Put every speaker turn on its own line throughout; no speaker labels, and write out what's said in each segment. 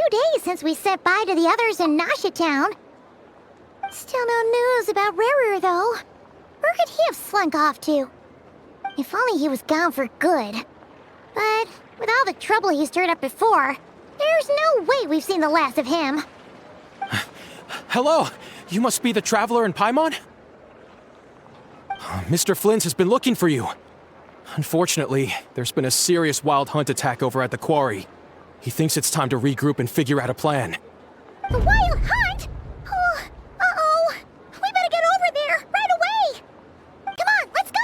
days since we said bye to the others in Nasha Town. Still no news about Rarer, though. Where could he have slunk off to? If only he was gone for good. But with all the trouble he stirred up before, there's no way we've seen the last of him.
Hello! You must be the traveler in Paimon? Mr. Flynn has been looking for you. Unfortunately, there's been a serious wild hunt attack over at the quarry. He thinks it's time to regroup and figure out a plan.
The wild hunt? Oh, uh-oh. We better get over there, right away! Come on, let's go!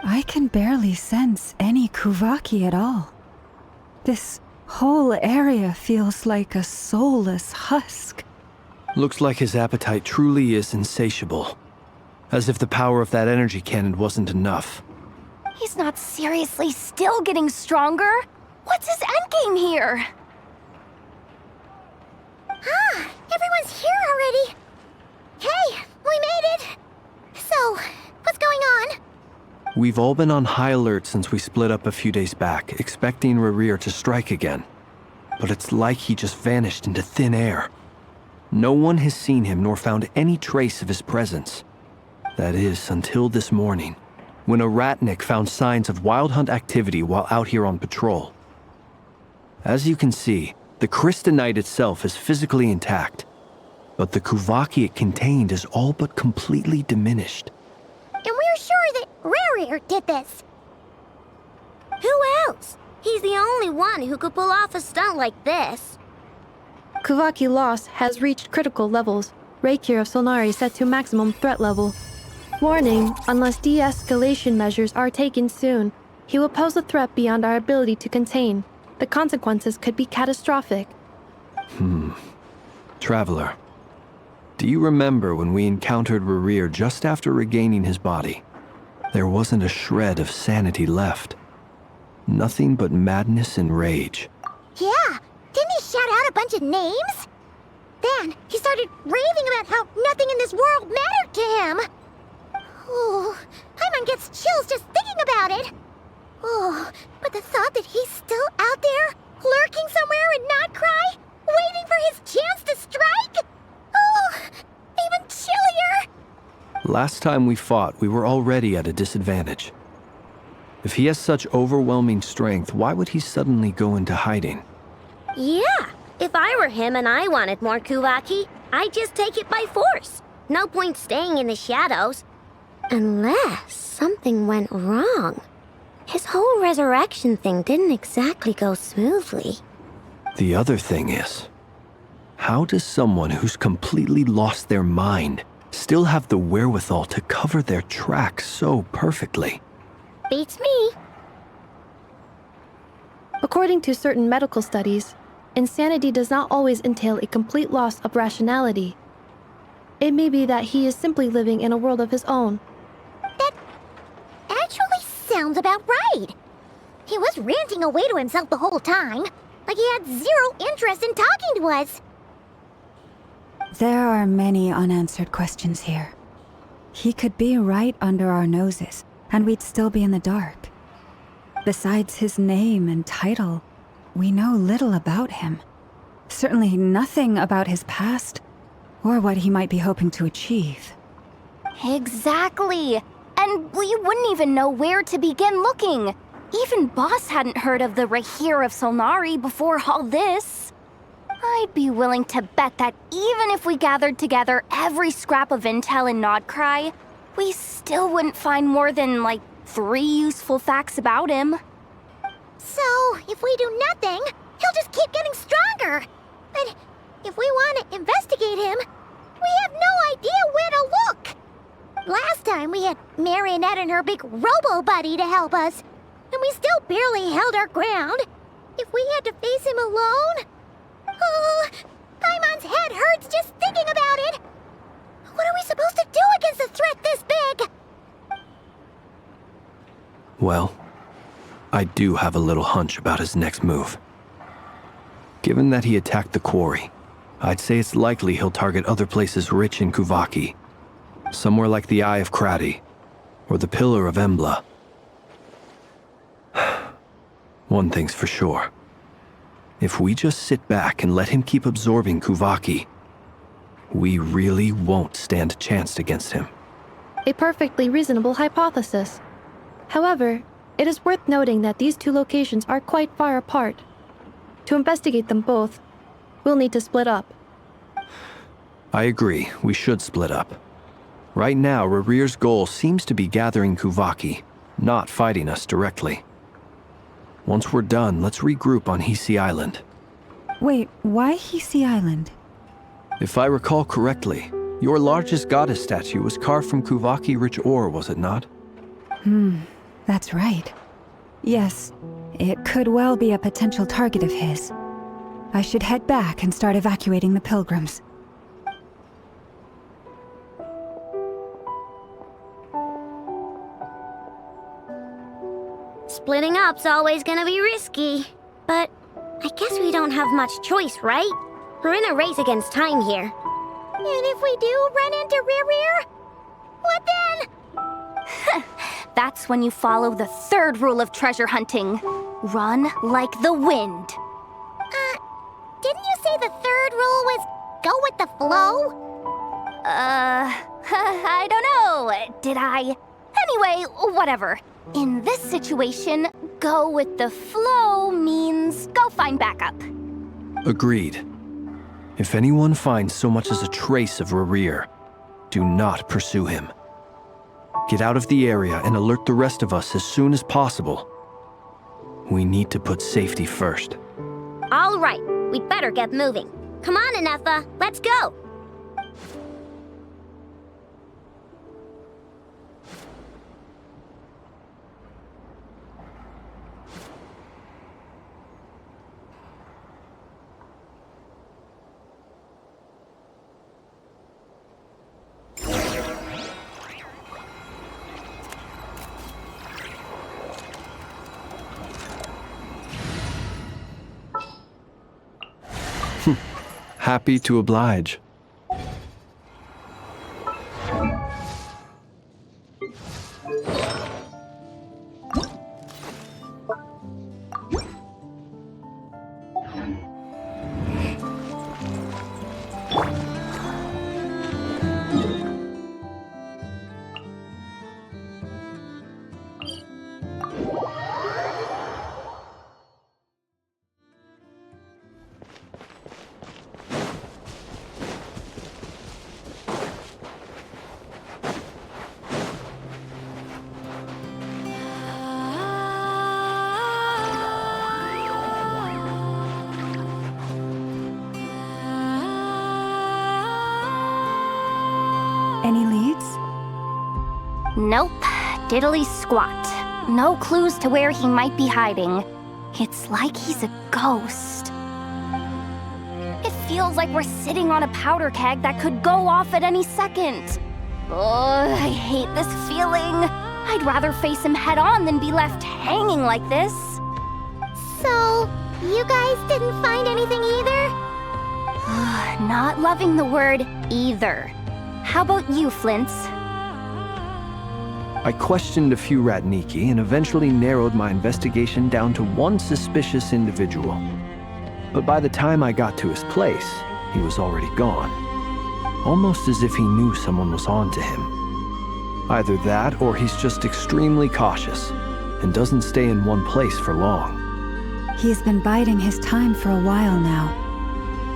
I can barely sense any Kuvaki at all. This whole area feels like a soulless husk.
Looks like his appetite truly is insatiable. As if the power of that energy cannon wasn't enough.
He's not seriously still getting stronger? What's his endgame here?
Ah, everyone's here already. Hey, we made it. So, what's going on?
We've all been on high alert since we split up a few days back, expecting Rarir to strike again. But it's like he just vanished into thin air. No one has seen him nor found any trace of his presence. That is, until this morning, when a ratnik found signs of wild hunt activity while out here on patrol. As you can see, the crystalline itself is physically intact, but the Kuvaki it contained is all but completely diminished.
And we're sure that Rarir did this.
Who else? He's the only one who could pull off a stunt like this.
Kuvaki loss has reached critical levels. Reikir of Solnari set to maximum threat level. Warning, unless de-escalation measures are taken soon, he will pose a threat beyond our ability to contain. The consequences could be catastrophic.
Traveler, do you remember when we encountered Rarir just after regaining his body? There wasn't a shred of sanity left. Nothing but madness and rage.
Yeah, didn't he shout out a bunch of names? Then he started raving about how nothing in this world mattered to him. Oh, Paimon gets chills just thinking about it. Oh, but the thought that he's still out there, lurking somewhere in Not Cry, waiting for his chance to strike? Oh, even chillier.
Last time we fought, we were already at a disadvantage. If he has such overwhelming strength, why would he suddenly go into hiding?
Yeah, if I were him and I wanted more Kuvaki, I'd just take it by force. No point staying in the shadows. Unless something went wrong. His whole resurrection thing didn't exactly go smoothly.
The other thing is, how does someone who's completely lost their mind still have the wherewithal to cover their tracks so perfectly?
Beats me.
According to certain medical studies, insanity does not always entail a complete loss of rationality. It may be that he is simply living in a world of his own.
That actually sounds about right. He was ranting away to himself the whole time, like he had zero interest in talking to us.
There are many unanswered questions here. He could be right under our noses, and we'd still be in the dark. Besides his name and title, we know little about him. Certainly nothing about his past, or what he might be hoping to achieve.
Exactly. And we wouldn't even know where to begin looking. Even Boss hadn't heard of the Rahir of Solnari before all this. I'd be willing to bet that even if we gathered together every scrap of intel in Nodcry, we still wouldn't find more than, like, 3 useful facts about him.
So, if we do nothing, he'll just keep getting stronger. But if we want to investigate him, we have no idea where to look. Last time we had Marionette and her big robo-buddy to help us, and we still barely held our ground. If we had to face him alone... Oh, Paimon's head hurts just thinking about it. What are we supposed to do against a threat this big?
Well, I do have a little hunch about his next move. Given that he attacked the quarry, I'd say it's likely he'll target other places rich in Kuvaki. Somewhere like the Eye of Krati, or the Pillar of Embla. One thing's for sure. If we just sit back and let him keep absorbing Kuvaki, we really won't stand a chance against him.
A perfectly reasonable hypothesis. However, it is worth noting that these 2 locations are quite far apart. To investigate them both, we'll need to split up.
I agree, we should split up. Right now, Rarir's goal seems to be gathering Kuvaki, not fighting us directly. Once we're done, let's regroup on Hisi Island.
Wait, why Hisi Island?
If I recall correctly, your largest goddess statue was carved from Kuvaki-rich ore, was it not?
That's right. Yes, it could well be a potential target of his. I should head back and start evacuating the pilgrims.
Splitting up's always gonna be risky. But I guess we don't have much choice, right? We're in a race against time here.
And if we do run into Rarir, what then?
That's when you follow the 3rd rule of treasure hunting. Run like the wind.
Didn't you say the 3rd rule was go with the flow?
I don't know. Did I? Anyway, whatever. In this situation, go with the flow means go find backup.
Agreed. If anyone finds so much as a trace of Rarir, do not pursue him. Get out of the area and alert the rest of us as soon as possible. We need to put safety first.
All right, we'd better get moving. Come on, Ineffa, let's go.
Happy to oblige.
Any leads?
Nope. Diddly squat. No clues to where he might be hiding. It's like he's a ghost. It feels like we're sitting on a powder keg that could go off at any second. Ugh, I hate this feeling. I'd rather face him head on than be left hanging like this.
So, you guys didn't find anything either?
Not loving the word either. How about you, Flint's?
I questioned a few Ratniki and eventually narrowed my investigation down to one suspicious individual. But by the time I got to his place, he was already gone. Almost as if he knew someone was on to him. Either that, or he's just extremely cautious. and doesn't stay in one place for long.
He's been biding his time for a while now.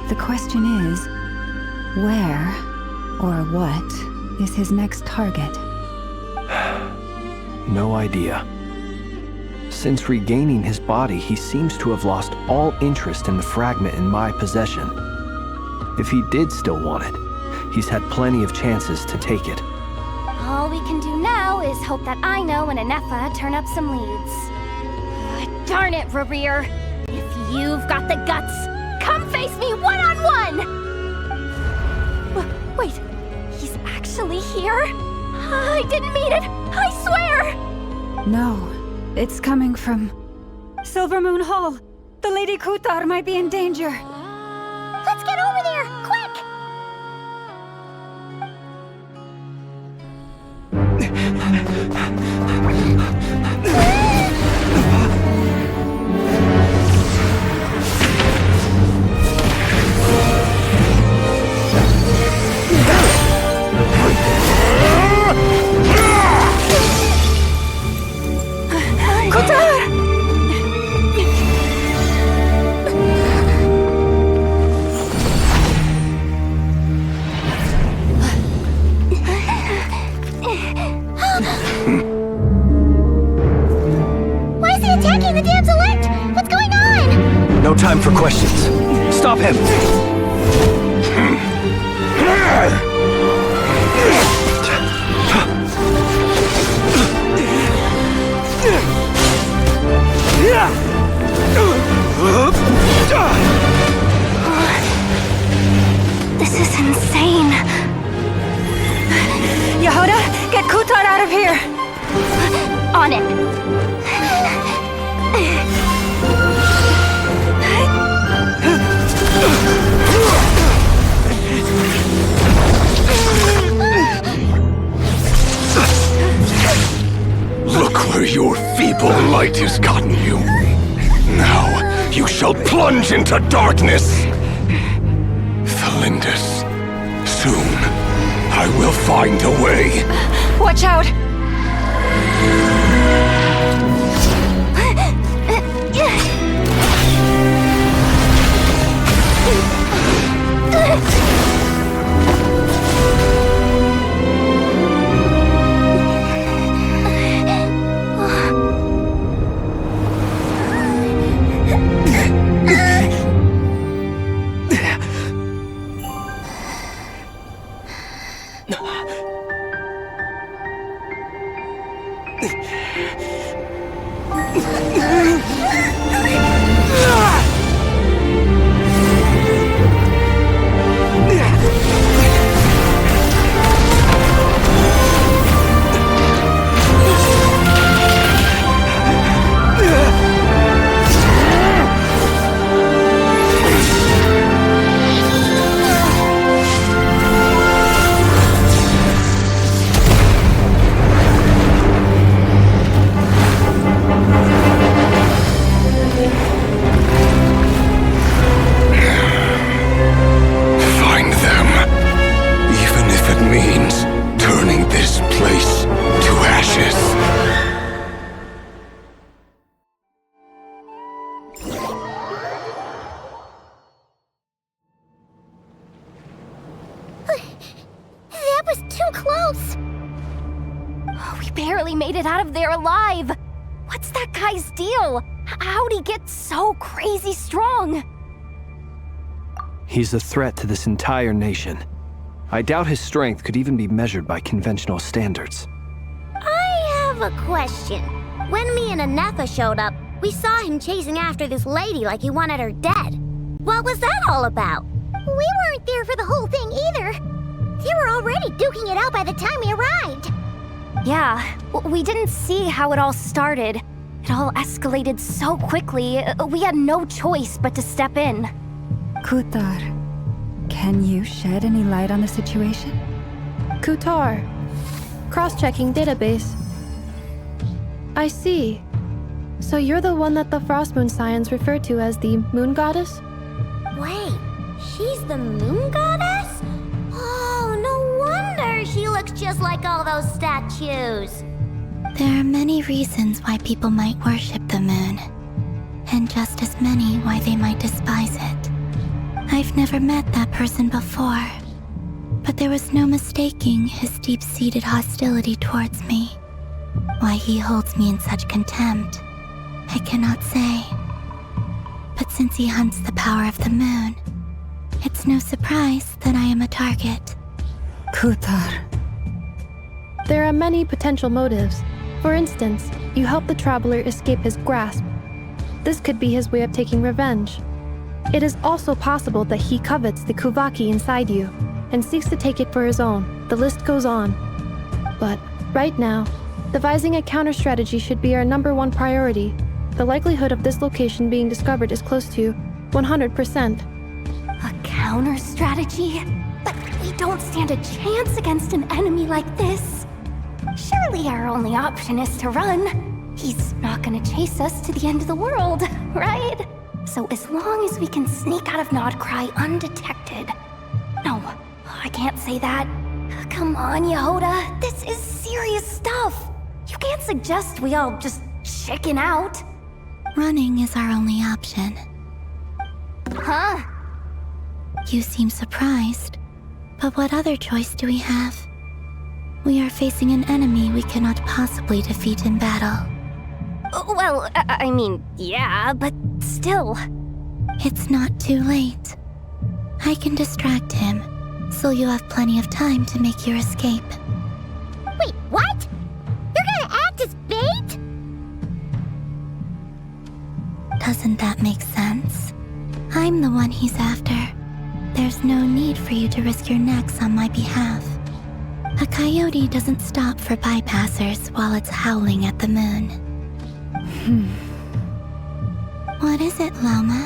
The question is, where or what is his next target?
No idea. Since regaining his body, he seems to have lost all interest in the fragment in my possession. If he did still want it, he's had plenty of chances to take it.
All we can do now is hope that Ino and Anefa turn up some leads. Darn it, Rerir! If you've got the guts, come face me one-on-one! Wait, he's actually here? I didn't mean it! I swear!
No, it's coming from Silver Moon Hall. The Lady Kutar might be in danger.
Let's get over there, quick! Why is he attacking the damsel elect? What's going on?
No time for questions. Stop him!
This is insane.
Yehuda, get Kutar out of here!
On it.
Look where your feeble light has gotten you. Now you shall plunge into darkness. Felindus, soon I will find a way.
Watch out!
That was too close!
We barely made it out of there alive. What's that guy's deal? How'd he get so crazy strong?
He's a threat to this entire nation. I doubt his strength could even be measured by conventional standards.
I have a question. When me and Anefa showed up, we saw him chasing after this lady like he wanted her dead. What was that all about?
We weren't there for the whole thing either. They were already duking it out by the time we arrived.
Yeah, we didn't see how it all started. It all escalated so quickly, we had no choice but to step in.
Kutar, can you shed any light on the situation?
Kutar. Cross-checking database. I see. So you're the one that the Frost Moon Scions refer to as the Moon Goddess?
Wait, she's the moon goddess? Oh, no wonder she looks just like all those statues.
There are many reasons why people might worship the moon, and just as many why they might despise it. I've never met that person before, but there was no mistaking his deep-seated hostility towards me. Why he holds me in such contempt, I cannot say. But since he hunts the power of the moon, it's no surprise that I am a target.
Kutar.
There are many potential motives. For instance, you help the traveler escape his grasp. This could be his way of taking revenge. It is also possible that he covets the Kuvaki inside you and seeks to take it for his own. The list goes on. But right now, devising a counter strategy should be our #1 priority. The likelihood of this location being discovered is close to 100%.
A counter strategy? But we don't stand a chance against an enemy like this. Surely our only option is to run. He's not gonna chase us to the end of the world, right? So as long as we can sneak out of Nodcry undetected. No, I can't say that. Come on, Yehoda, this is serious stuff. You can't suggest we all just chicken out.
Running is our only option.
Huh?
You seem surprised, but what other choice do we have? We are facing an enemy we cannot possibly defeat in battle.
Well, I mean, yeah, but still.
It's not too late. I can distract him, so you have plenty of time to make your escape.
Wait, what? You're gonna act as bait?
Doesn't that make sense? I'm the one he's after. There's no need for you to risk your necks on my behalf. A coyote doesn't stop for bypassers while it's howling at the moon. What is it, Loma?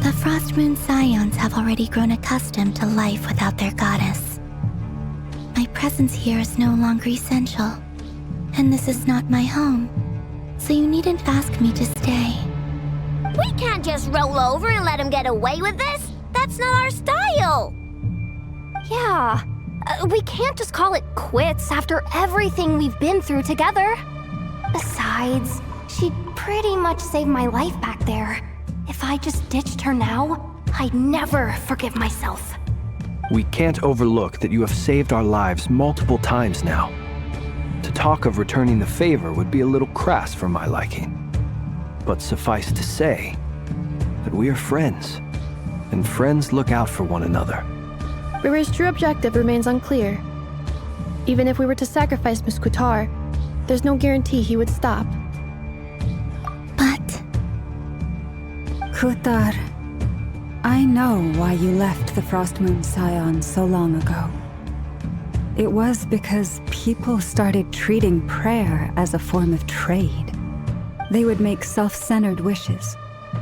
The Frost Moon Scions have already grown accustomed to life without their goddess. My presence here is no longer essential, and this is not my home, so you needn't ask me to stay.
We can't just roll over and let him get away with this. That's not our style.
Yeah, we can't just call it quits after everything we've been through together. Besides, she'd pretty much saved my life back there. If I just ditched her now, I'd never forgive myself.
We can't overlook that you have saved our lives multiple times now. To talk of returning the favor would be a little crass for my liking. But suffice to say that we are friends, and friends look out for one another.
Riri's true objective remains unclear. Even if we were to sacrifice Miss Kutar, there's no guarantee he would stop.
But
Kutar, I know why you left the Frost Moon Scions so long ago. It was because people started treating prayer as a form of trade. They would make self-centered wishes,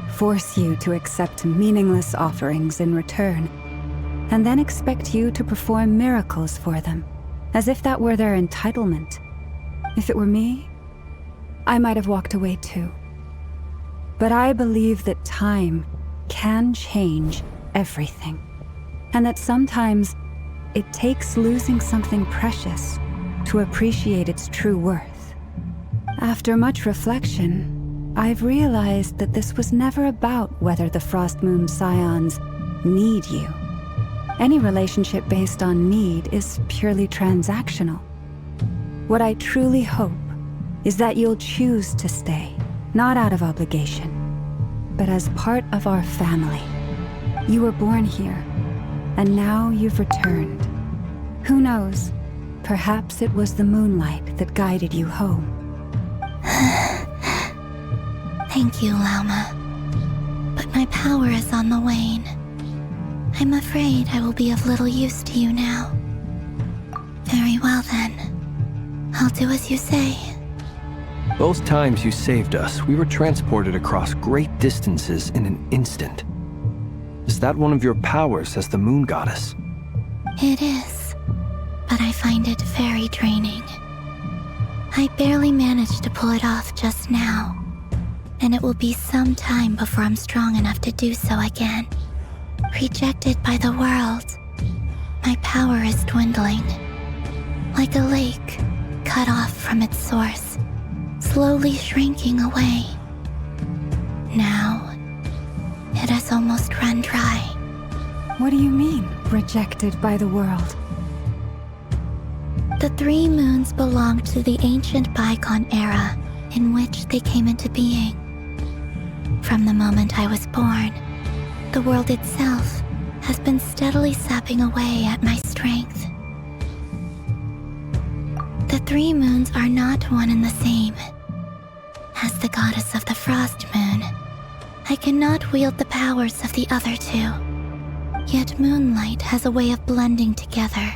force you to accept meaningless offerings in return, and then expect you to perform miracles for them, as if that were their entitlement. If it were me, I might have walked away too. But I believe that time can change everything, and that sometimes it takes losing something precious to appreciate its true worth. After much reflection, I've realized that this was never about whether the Frost Moon Scions need you. Any relationship based on need is purely transactional. What I truly hope is that you'll choose to stay, not out of obligation, but as part of our family. You were born here, and now you've returned. Who knows? Perhaps it was the moonlight that guided you home.
thank you, Lauma. But my power is on the wane. I'm afraid I will be of little use to you now. Very well then. I'll do as you say.
Those times you saved us, we were transported across great distances in an instant. Is that one of your powers as the moon goddess?
It is, but I find it very draining. I barely managed to pull it off just now, and it will be some time before I'm strong enough to do so again. Rejected by the world, my power is dwindling. Like a lake, cut off from its source, slowly shrinking away. Now, it has almost run dry.
What do you mean, rejected by the world?
The 3 moons belonged to the ancient bygone era in which they came into being. From the moment I was born, the world itself has been steadily sapping away at my strength. The 3 moons are not one and the same. As the goddess of the Frost Moon, I cannot wield the powers of the other 2. Yet moonlight has a way of blending together.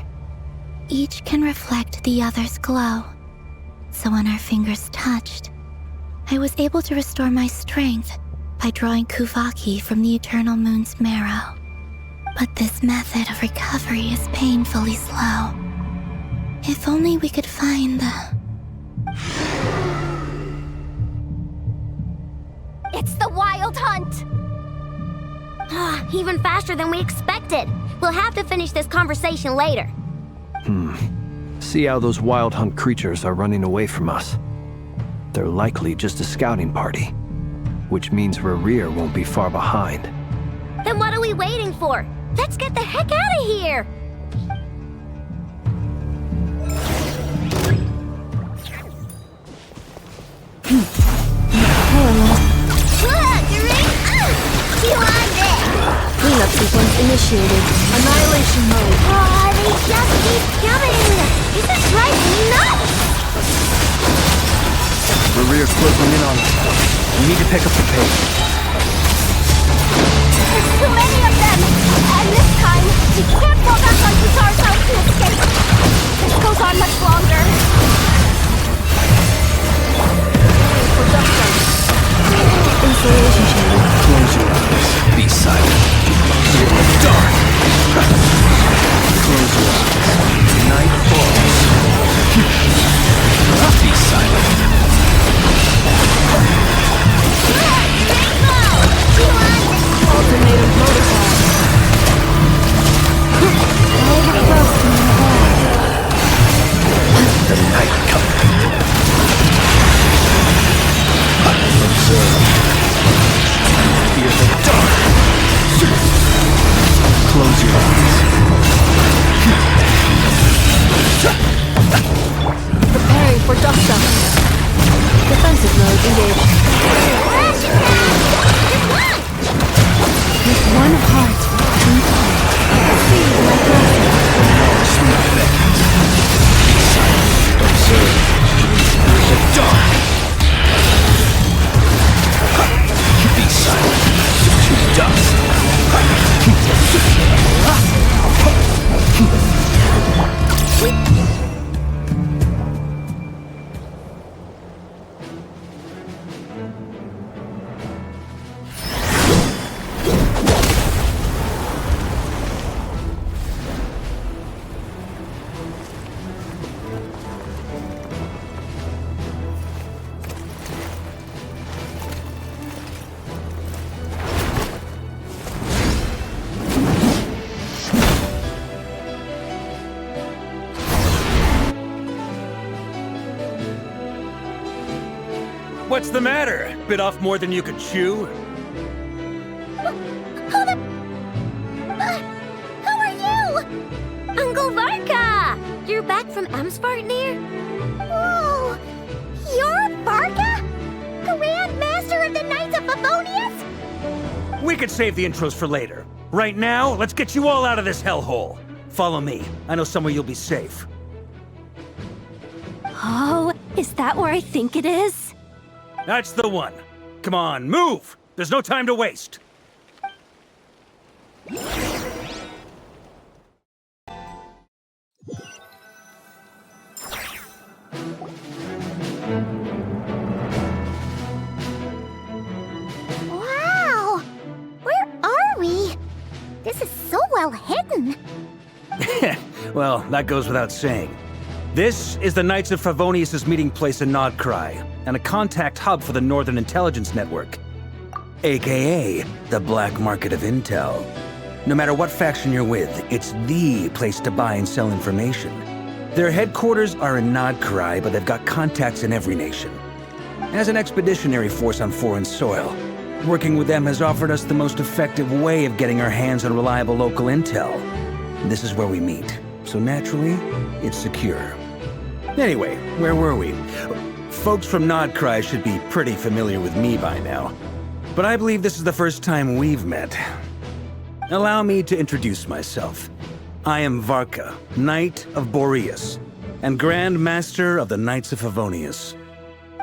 Each can reflect the other's glow. So when our fingers touched, I was able to restore my strength by drawing Kuvaki from the eternal moon's marrow. But this method of recovery is painfully slow. If only we could find the...
It's the Wild Hunt!
Even faster than we expected. We'll have to finish this conversation later.
See how those Wild Hunt creatures are running away from us. They're likely just a scouting party, which means Rerir won't be far behind.
Then what are we waiting for? Let's get the heck out of here!
Cleanup sequence initiated. Annihilation mode.
Oh, they just keep coming! This is driving me nuts!
Rerir's closing in on us. We need to pick up the pace.
There's too many of them! And this time, we can't fall back on Kitar's house to escape! This goes on much longer.
Installation chamber.
Close your eyes. Be silent. You're in the dark. Close your eyes. Night falls. Be silent.
Alternative protocol.
All the frost in the air.
The night coming. Observe. Fear the dark. Close your eyes.
Preparing for dust up. Defensive mode engaged.
With one heart, receive my blessing.
Sweet things. Be silent. Observe. Fear the dark. Be silent. To dust.
What's the matter? Bit off more than you could chew?
Who are you? Uncle Varka! You're back from Amsvartnir?
Whoa! You're Varka? Grand Master of the Knights of Favonius?
We could save the intros for later. Right now, let's get you all out of this hellhole. Follow me. I know somewhere you'll be safe.
Oh, is that where I think it is?
That's the one. Come on, move! There's no time to waste.
Wow! Where are we? This is so well hidden.
Well, that goes without saying. This is the Knights of Favonius' meeting place in Nodcry, and a contact hub for the Northern Intelligence Network, aka the Black Market of Intel. No matter what faction you're with, it's the place to buy and sell information. Their headquarters are in Nodkrai, but they've got contacts in every nation. As an expeditionary force on foreign soil, working with them has offered us the most effective way of getting our hands on reliable local intel. This is where we meet, so naturally, it's secure. Anyway, where were we? Folks from Nodkrai should be pretty familiar with me by now, but I believe this is the first time we've met. Allow me to introduce myself. I am Varka, Knight of Boreas, and Grand Master of the Knights of Favonius.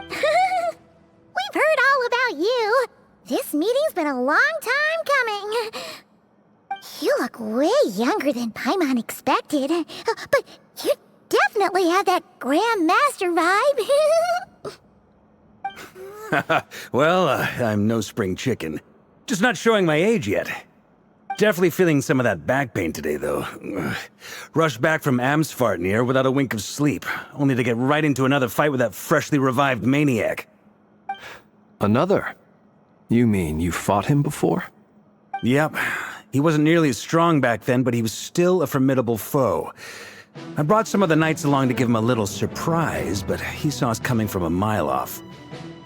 We've heard all about you. This meeting's been a long time coming. You look way younger than Paimon expected, but you definitely have that Grand Master vibe.
Well, I'm no spring chicken. Just not showing my age yet. Definitely feeling some of that back pain today, though. Rushed back from Amsfartnir without a wink of sleep, only to get right into another fight with that freshly revived maniac.
Another? You mean you fought him before?
Yep. He wasn't nearly as strong back then, but he was still a formidable foe. I brought some of the knights along to give him a little surprise, but he saw us coming from a mile off.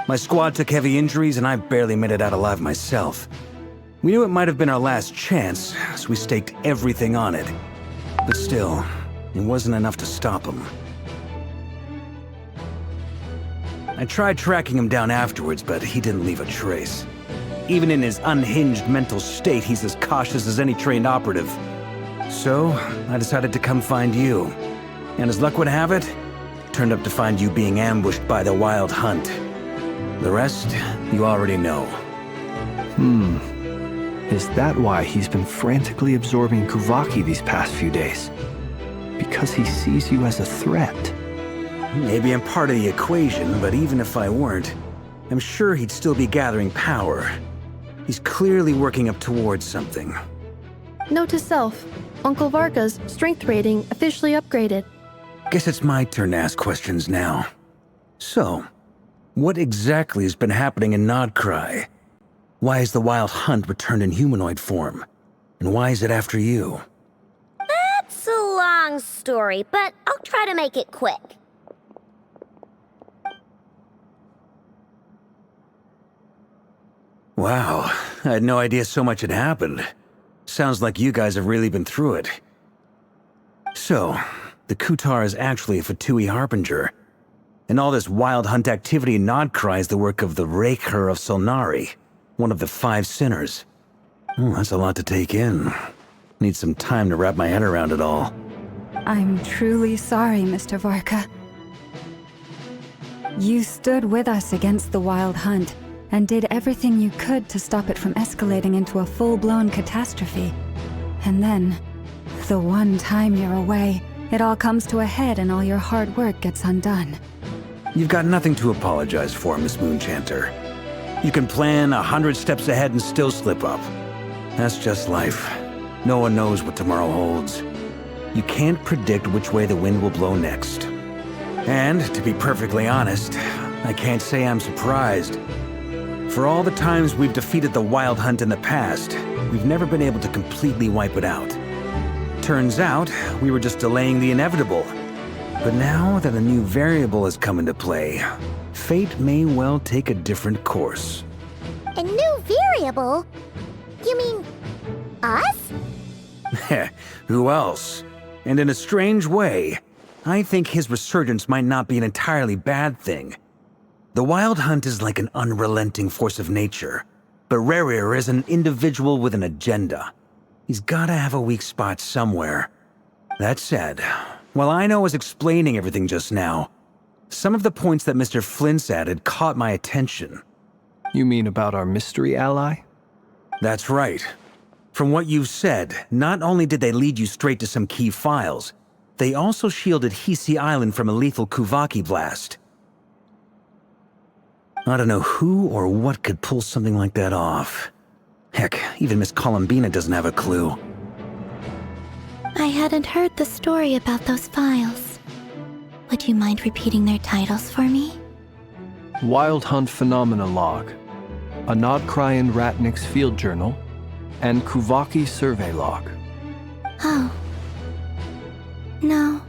My squad took heavy injuries, and I barely made it out alive myself. We knew it might have been our last chance, so we staked everything on it. But still, it wasn't enough to stop him. I tried tracking him down afterwards, but he didn't leave a trace. Even in his unhinged mental state, he's as cautious as any trained operative. So, I decided to come find you. And as luck would have it, turned up to find you being ambushed by the Wild Hunt. The rest, you already know.
Is that why he's been frantically absorbing Kuvaki these past few days? Because he sees you as a threat?
Maybe I'm part of the equation, but even if I weren't, I'm sure he'd still be gathering power. He's clearly working up towards something.
Note to self, Uncle Varka's strength rating officially upgraded.
Guess it's my turn to ask questions now. So, what exactly has been happening in Nodkrai? Why is the Wild Hunt returned in humanoid form? And why is it after you?
That's a long story, but I'll try to make it quick.
Wow, I had no idea so much had happened. Sounds like you guys have really been through it. So, the Kutar is actually a Fatui Harbinger. And all this Wild Hunt activity in Nodkrai is the work of the Raker of Solnari, one of the 5 sinners. That's a lot to take in. Need some time to wrap my head around it all.
I'm truly sorry, Mr. Varka. You stood with us against the Wild Hunt, and did everything you could to stop it from escalating into a full-blown catastrophe. And then, the one time you're away, it all comes to a head and all your hard work gets undone.
You've got nothing to apologize for, Miss Moonchanter. You can plan 100 steps ahead and still slip up. That's just life. No one knows what tomorrow holds. You can't predict which way the wind will blow next. And, to be perfectly honest, I can't say I'm surprised. For all the times we've defeated the Wild Hunt in the past, we've never been able to completely wipe it out. Turns out, we were just delaying the inevitable. But now that a new variable has come into play, fate may well take a different course.
A new variable? You mean us?
Who else? And in a strange way, I think his resurgence might not be an entirely bad thing. The Wild Hunt is like an unrelenting force of nature, but Rerir is an individual with an agenda. He's gotta have a weak spot somewhere. That said, while I was explaining everything just now, some of the points that Mr. Flint's added caught my attention.
You mean about our mystery ally?
That's right. From what you've said, not only did they lead you straight to some key files, they also shielded Hisi Island from a lethal Kuvaki blast. I don't know who or what could pull something like that off. Heck, even Miss Columbina doesn't have a clue.
I hadn't heard the story about those files. Would you mind repeating their titles for me?
Wild Hunt Phenomena Log, a Nodkrayan Ratnik's Field Journal, and Kuvaki Survey Log.
Oh. No.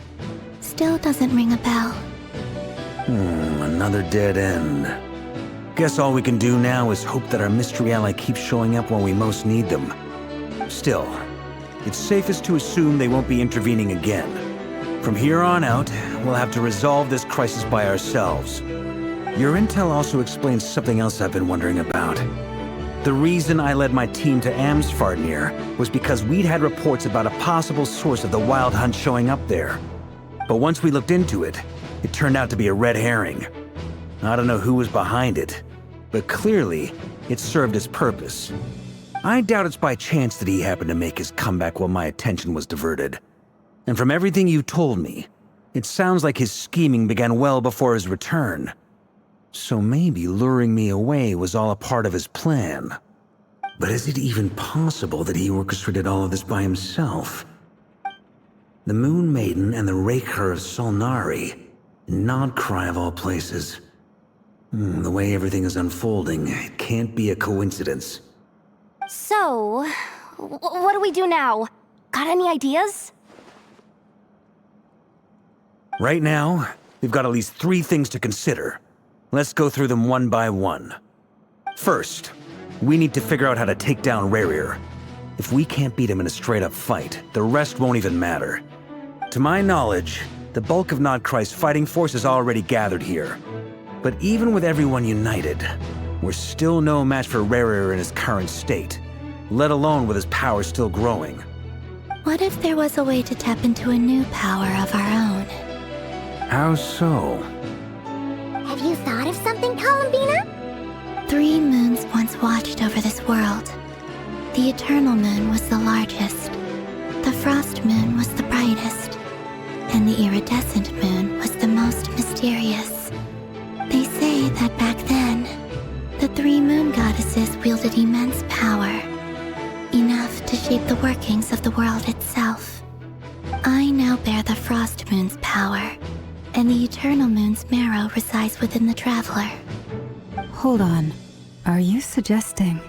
still doesn't ring a bell.
Another dead end. Guess all we can do now is hope that our mystery ally keeps showing up when we most need them. Still, it's safest to assume they won't be intervening again. From here on out, we'll have to resolve this crisis by ourselves. Your intel also explains something else I've been wondering about. The reason I led my team to Amsfarnir was because we'd had reports about a possible source of the Wild Hunt showing up there. But once we looked into it, it turned out to be a red herring. I don't know who was behind it, but clearly, it served its purpose. I doubt it's by chance that he happened to make his comeback while my attention was diverted. And from everything you told me, it sounds like his scheming began well before his return. So maybe luring me away was all a part of his plan. But is it even possible that he orchestrated all of this by himself? The Moon Maiden and the Raker of Solnari, Nodcry of all places. The way everything is unfolding, it can't be a coincidence.
So, what do we do now? Got any ideas?
Right now, we've got at least 3 things to consider. Let's go through them one by one. First, we need to figure out how to take down Rerir. If we can't beat him in a straight-up fight, the rest won't even matter. To my knowledge, the bulk of Nodcry's fighting force is already gathered here. But even with everyone united, we're still no match for Rerir in his current state, let alone with his power still growing.
What if there was a way to tap into a new power of our own?
How so?
Have you thought of something, Columbina?
3 moons once watched over this world. The Eternal Moon was the largest. The Frost Moon was the brightest. And the Iridescent Moon was the most mysterious. They say that back then, the 3 moon goddesses wielded immense power, enough to shape the workings of the world itself. I now bear the Frost Moon's power, and the Eternal Moon's marrow resides within the Traveler.
Hold on. Are you suggesting?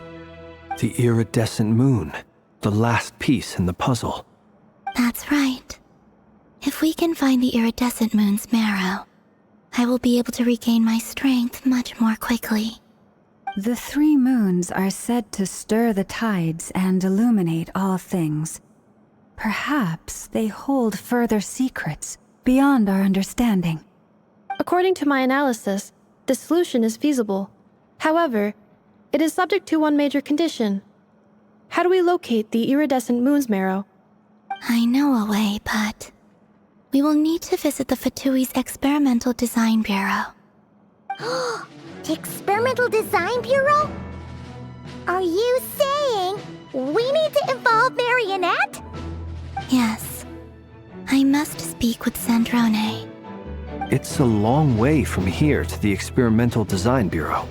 The iridescent moon, the last piece in the puzzle.
That's right. If we can find the Iridescent Moon's marrow, I will be able to regain my strength much more quickly.
The 3 moons are said to stir the tides and illuminate all things. Perhaps they hold further secrets beyond our understanding.
According to my analysis, the solution is feasible. However, it is subject to one major condition. How do we locate the Iridescent Moon's marrow?
I know a way, but we will need to visit the Fatui's Experimental Design Bureau.
The Experimental Design Bureau? Are you saying we need to involve Marionette?
Yes. I must speak with Sandrone.
It's a long way from here to the Experimental Design Bureau.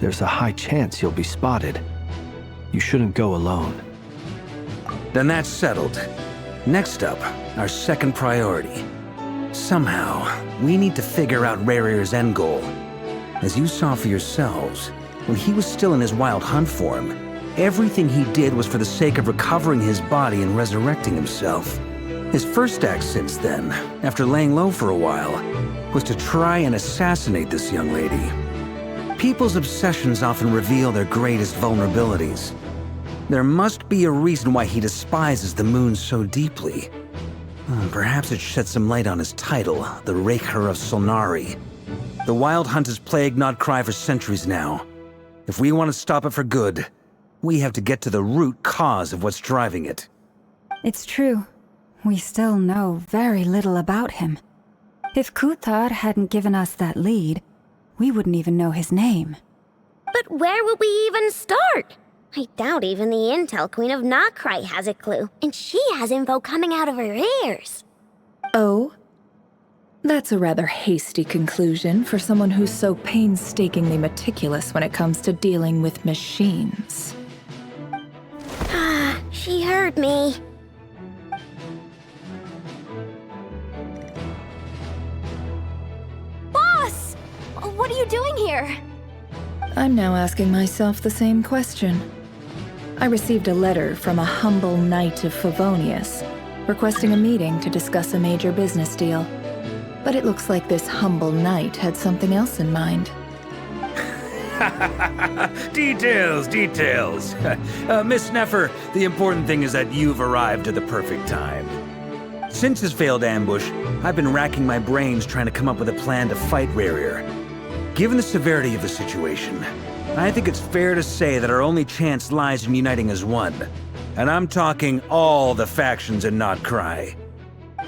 There's a high chance you'll be spotted. You shouldn't go alone.
Then that's settled. Next up, our second priority. Somehow, we need to figure out Rerir's end goal. As you saw for yourselves, when he was still in his Wild Hunt form, everything he did was for the sake of recovering his body and resurrecting himself. His first act since then, after laying low for a while, was to try and assassinate this young lady. People's obsessions often reveal their greatest vulnerabilities. There must be a reason why he despises the moon so deeply. Perhaps it sheds some light on his title, the Raker of Solnari. The Wild Hunt has plagued Nodcry for centuries now. If we want to stop it for good, we have to get to the root cause of what's driving it.
It's true. We still know very little about him. If Kuthar hadn't given us that lead, we wouldn't even know his name.
But where would we even start? I doubt even the Intel Queen of Nodcry has a clue, and she has info coming out of her ears.
Oh? That's a rather hasty conclusion for someone who's so painstakingly meticulous when it comes to dealing with machines.
Ah, she heard me.
Boss! What are you doing here?
I'm now asking myself the same question. I received a letter from a humble knight of Favonius, requesting a meeting to discuss a major business deal. But it looks like this humble knight had something else in mind.
Details, details. Miss Sneffer, the important thing is that you've arrived at the perfect time. Since his failed ambush, I've been racking my brains trying to come up with a plan to fight Rerir. Given the severity of the situation, I think it's fair to say that our only chance lies in uniting as one. And I'm talking all the factions in Nodcry.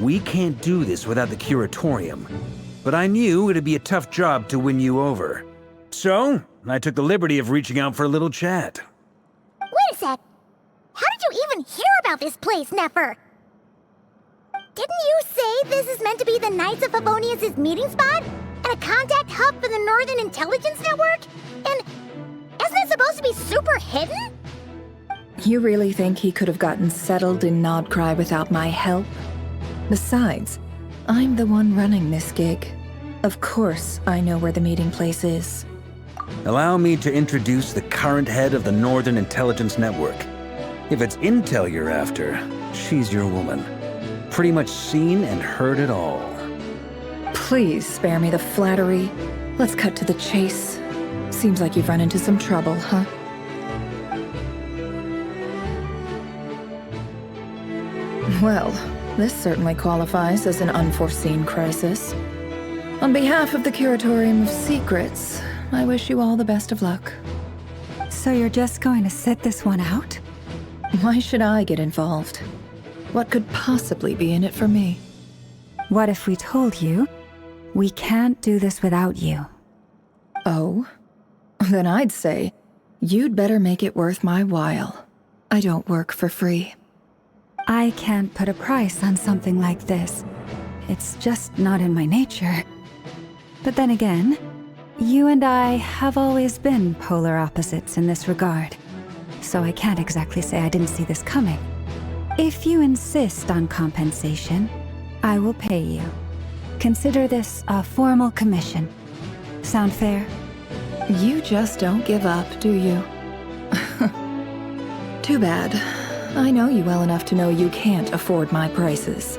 We can't do this without the Curatorium, but I knew it'd be a tough job to win you over. So, I took the liberty of reaching out for a little chat.
Wait a sec. How did you even hear about this place, Nefer? Didn't you say this is meant to be the Knights of Favonius' meeting spot? And a contact hub for the Northern Intelligence Network? And isn't it supposed to be super hidden?
You really think he could have gotten settled in Nodcry without my help? Besides, I'm the one running this gig. Of course I know where the meeting place is.
Allow me to introduce the current head of the Northern Intelligence Network. If it's intel you're after, she's your woman. Pretty much seen and heard it all.
Please spare me the flattery. Let's cut to the chase. Seems like you've run into some trouble, huh? Well, this certainly qualifies as an unforeseen crisis. On behalf of the Curatorium of Secrets, I wish you all the best of luck.
So you're just going to sit this one out?
Why should I get involved? What could possibly be in it for me?
What if we told you we can't do this without you?
Oh? Then I'd say you'd better make it worth my while. I don't work for free.
I can't put a price on something like this. It's just not in my nature. But then again, you and I have always been polar opposites in this regard. So I can't exactly say I didn't see this coming. If you insist on compensation, I will pay you. Consider this a formal commission. Sound fair?
You just don't give up, do you? Too bad. I know you well enough to know you can't afford my prices.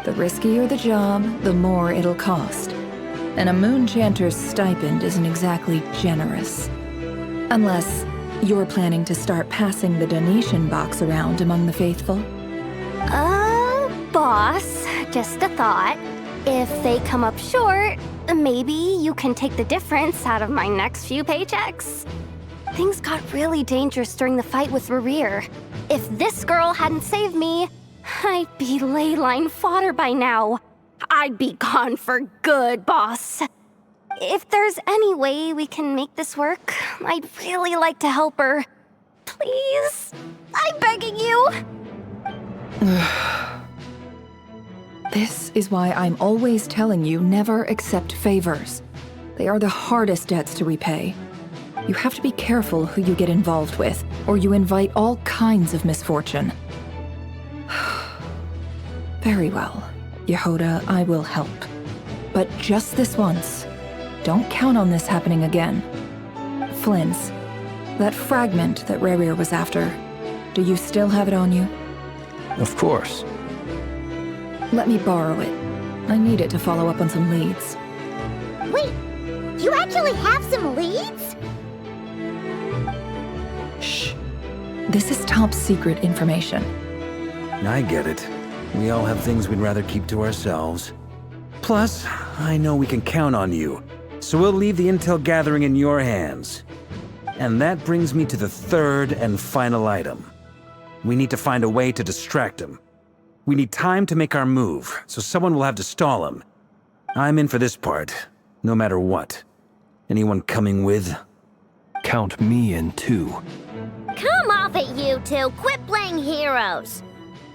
The riskier the job, the more it'll cost. And a Moonchanter's stipend isn't exactly generous. Unless you're planning to start passing the donation box around among the faithful.
Boss, just a thought. If they come up short, maybe you can take the difference out of my next few paychecks. Things got really dangerous during the fight with Rerir. If this girl hadn't saved me, I'd be ley line fodder by now. I'd be gone for good, boss. If there's any way we can make this work, I'd really like to help her. Please? I'm begging you.
This is why I'm always telling you never accept favors. They are the hardest debts to repay. You have to be careful who you get involved with, or you invite all kinds of misfortune. Very well, Yehoda, I will help. But just this once. Don't count on this happening again. Flynn's, that fragment that Rerir was after, do you still have it on you?
Of course.
Let me borrow it. I need it to follow up on some leads.
Wait, you actually have some leads?
Shh. This is top secret information.
I get it. We all have things we'd rather keep to ourselves. Plus, I know we can count on you, so we'll leave the intel gathering in your hands. And that brings me to the third and final item. We need to find a way to distract him. We need time to make our move, so someone will have to stall him. I'm in for this part, no matter what. Anyone coming with?
Count me in too.
Come off it, you two. Quit playing heroes.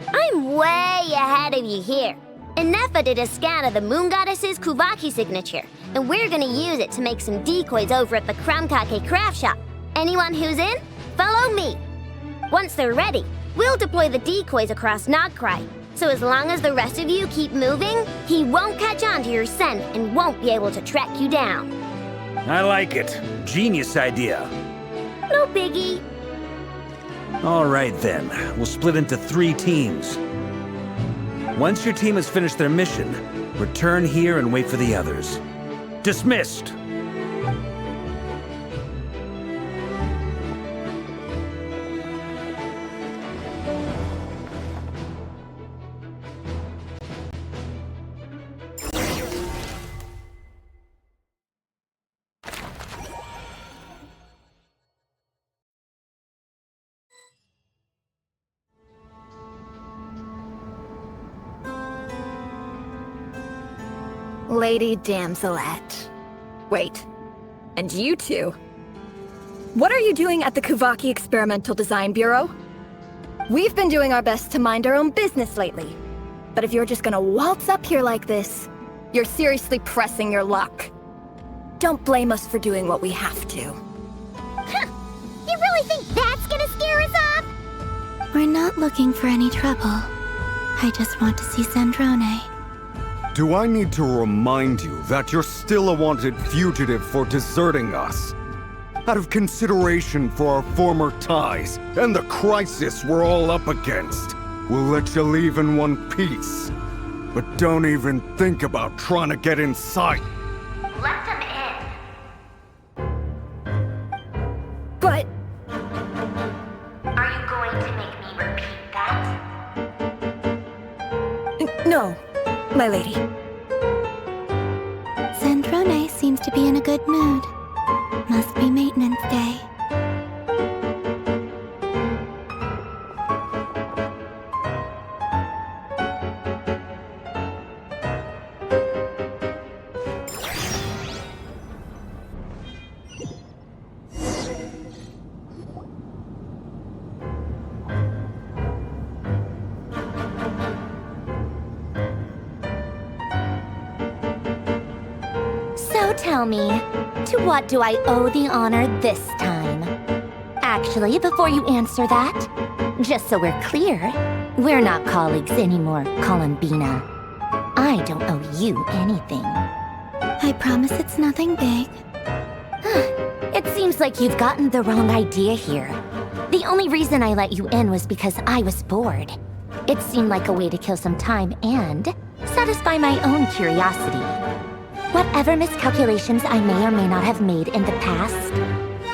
I'm way ahead of you here. Nefa did a scan of the Moon Goddess's Kuvaki signature, and we're gonna use it to make some decoys over at the Kramkake craft shop. Anyone who's in, follow me. Once they're ready, we'll deploy the decoys across Nodcry. So as long as the rest of you keep moving, he won't catch on to your scent and won't be able to track you down.
I like it. Genius idea.
No biggie.
All right then, we'll split into 3 teams. Once your team has finished their mission, return here and wait for the others. Dismissed!
Lady Damselette. Wait, and you two? What are you doing at the Kuvaki Experimental Design Bureau? We've been doing our best to mind our own business lately. But if you're just gonna waltz up here like this, you're seriously pressing your luck. Don't blame us for doing what we have to.
Huh. You really think that's gonna scare us off?
We're not looking for any trouble. I just want to see Sandrone.
Do I need to remind you that you're still a wanted fugitive for deserting us? Out of consideration for our former ties and the crisis we're all up against, we'll let you leave in one piece. But don't even think about trying to get inside.
Let them in.
But...
Are you going to make me repeat that?
no, my lady.
Sandrone seems to be in a good mood. Must be maintenance day.
So tell me, to what do I owe the honor this time? Actually, before you answer that, just so we're clear, we're not colleagues anymore, Columbina. I don't owe you anything.
I promise it's nothing big.
It seems like you've gotten the wrong idea here. The only reason I let you in was because I was bored. It seemed like a way to kill some time and satisfy my own curiosity. Whatever miscalculations I may or may not have made in the past,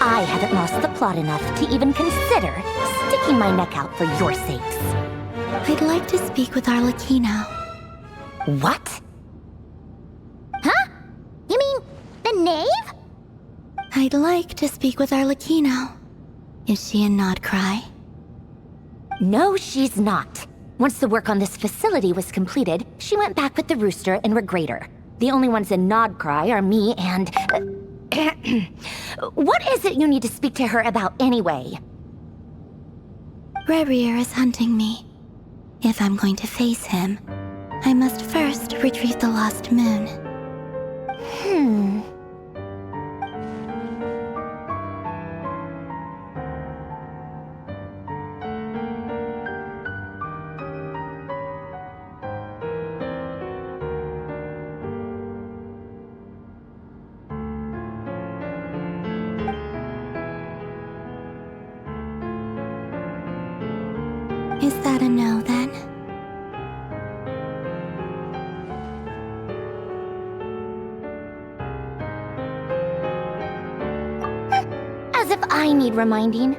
I haven't lost the plot enough to even consider sticking my neck out for your sakes.
I'd like to speak with Arlecchino.
What?
Huh? You mean the knave?
I'd like to speak with Arlecchino. Is she in Nodcry?
No, she's not. Once the work on this facility was completed, she went back with the Rooster and Regrator. The only ones in Nodcry are me and... What is it you need to speak to her about anyway?
Rerir is hunting me. If I'm going to face him, I must first retrieve the lost moon. Is that a no, then?
As if I need reminding.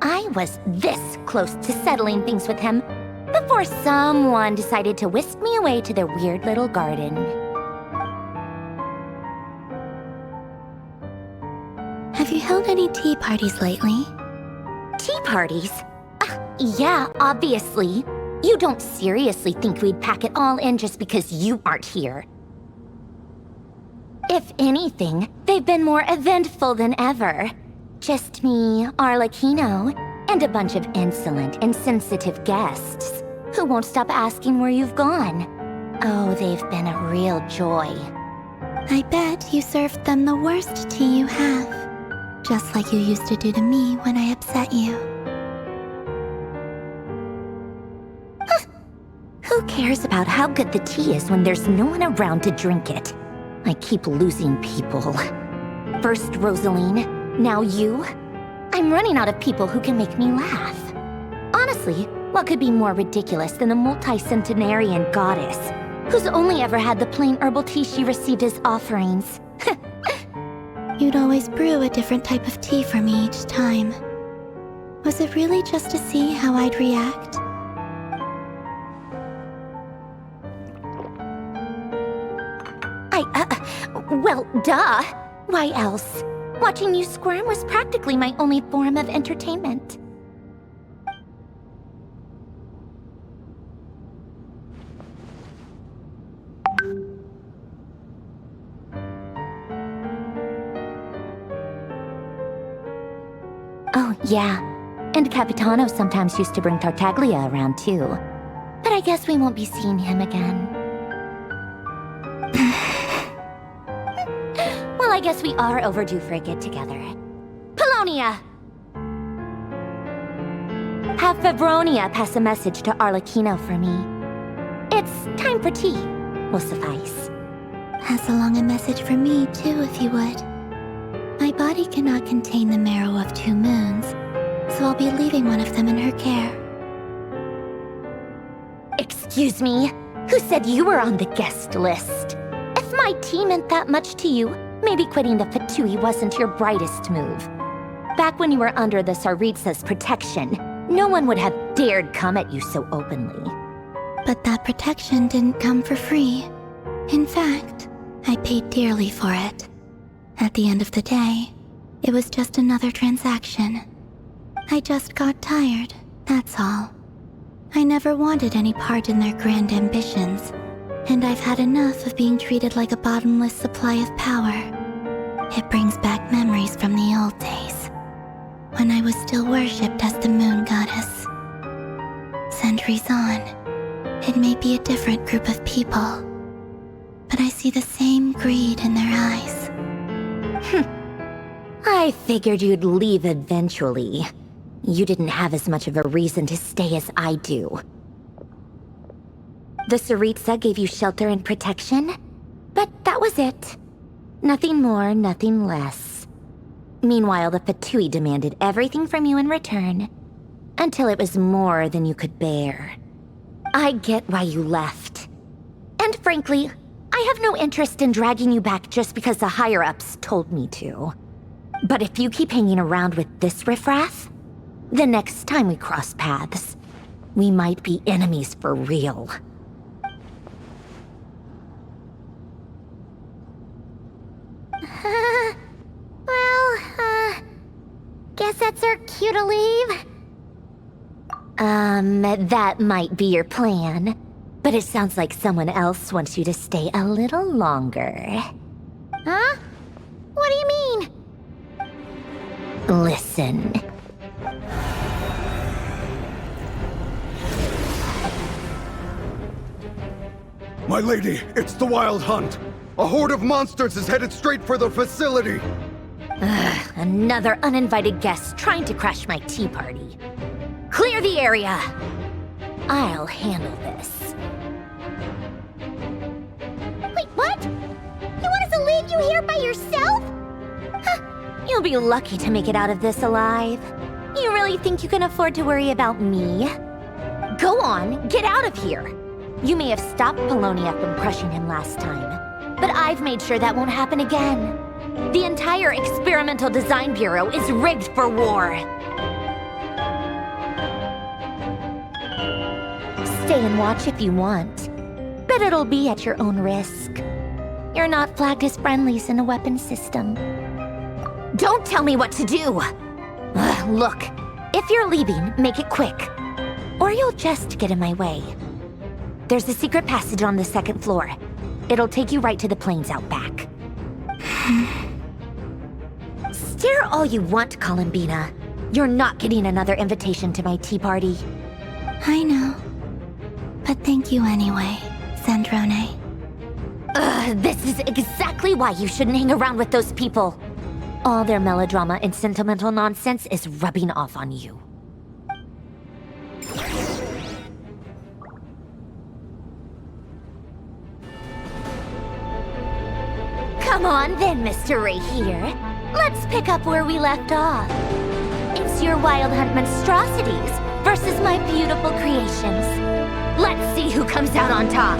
I was this close to settling things with him before someone decided to whisk me away to their weird little garden.
Have you held any tea parties lately?
Tea parties? Yeah, obviously. You don't seriously think we'd pack it all in just because you aren't here. If anything, they've been more eventful than ever. Just me, Arlecchino, and a bunch of insolent, insensitive guests who won't stop asking where you've gone. Oh, they've been a real joy.
I bet you served them the worst tea you have. Just like you used to do to me when I upset you.
Who cares about how good the tea is when there's no one around to drink it? I keep losing people. First Rosaline, now you. I'm running out of people who can make me laugh. Honestly, What could be more ridiculous than a multi-centenarian goddess who's only ever had the plain herbal tea she received as offerings?
You'd always brew a different type of tea for me each time. Was it really just to see how I'd react?
Well, duh. Why else? Watching you squirm was practically my only form of entertainment. Oh, yeah. And Capitano sometimes used to bring Tartaglia around, too. But I guess we won't be seeing him again. Well, I guess we are overdue for a get-together. Polonia! Have Favronia pass a message to Arlecchino for me. It's time for tea. Will suffice.
Pass along a message for me, too, if you would. My body cannot contain the marrow of 2 moons, so I'll be leaving one of them in her care.
Excuse me? Who said you were on the guest list? If my tea meant that much to you, maybe quitting the Fatui wasn't your brightest move. Back when you were under the Tsaritsa's protection, no one would have dared come at you so openly.
But that protection didn't come for free. In fact, I paid dearly for it. At the end of the day, it was just another transaction. I just got tired, that's all. I never wanted any part in their grand ambitions, and I've had enough of being treated like a bottomless supply of power. It brings back memories from the old days, when I was still worshipped as the moon goddess. Centuries on, it may be a different group of people, but I see the same greed in their eyes.
I figured you'd leave eventually. You didn't have as much of a reason to stay as I do. The Tsaritsa gave you shelter and protection, but that was it. Nothing more, nothing less. Meanwhile, the Fatui demanded everything from you in return, until it was more than you could bear. I get why you left. And frankly, I have no interest in dragging you back just because the higher-ups told me to. But if you keep hanging around with this riffraff, the next time we cross paths, we might be enemies for real.
Guess that's our cue to leave?
That might be your plan. But it sounds like someone else wants you to stay a little longer.
Huh? What do you mean?
Listen.
My lady, it's the Wild Hunt. A horde of monsters is headed straight for the facility.
Ugh, another uninvited guest trying to crash my tea party. Clear the area. I'll handle this.
Wait, what? You want us to leave you here by yourself?
Huh, you'll be lucky to make it out of this alive. You really think you can afford to worry about me? Go on, get out of here. You may have stopped Polonia from crushing him last time, but I've made sure that won't happen again. The entire Experimental Design Bureau is rigged for war. Stay and watch if you want, but it'll be at your own risk. You're not flagged as friendlies in a weapons system. Don't tell me what to do! Look, if you're leaving, make it quick, or you'll just get in my way. There's a secret passage on the 2nd floor. It'll take you right to the plains out back. Stare all you want, Columbina. You're not getting another invitation to my tea party.
I know. But thank you anyway, Sandrone.
This is exactly why you shouldn't hang around with those people. All their melodrama and sentimental nonsense is rubbing off on you. Come on then, Mr. Ray here. Let's pick up where we left off. It's your Wild Hunt monstrosities versus my beautiful creations. Let's see who comes out on top.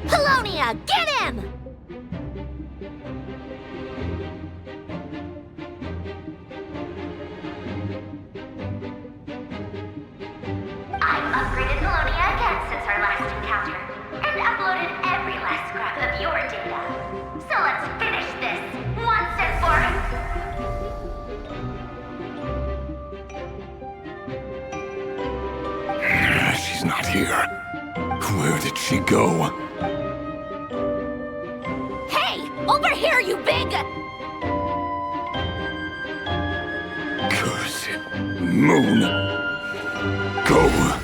Polonia, get him!
I've upgraded Polonia again since our last encounter, and uploaded every last scrap of your data. So let's finish this once and for
She's not here. Where did she go?
Hey! Over here, you big...
Cursed moon. Go.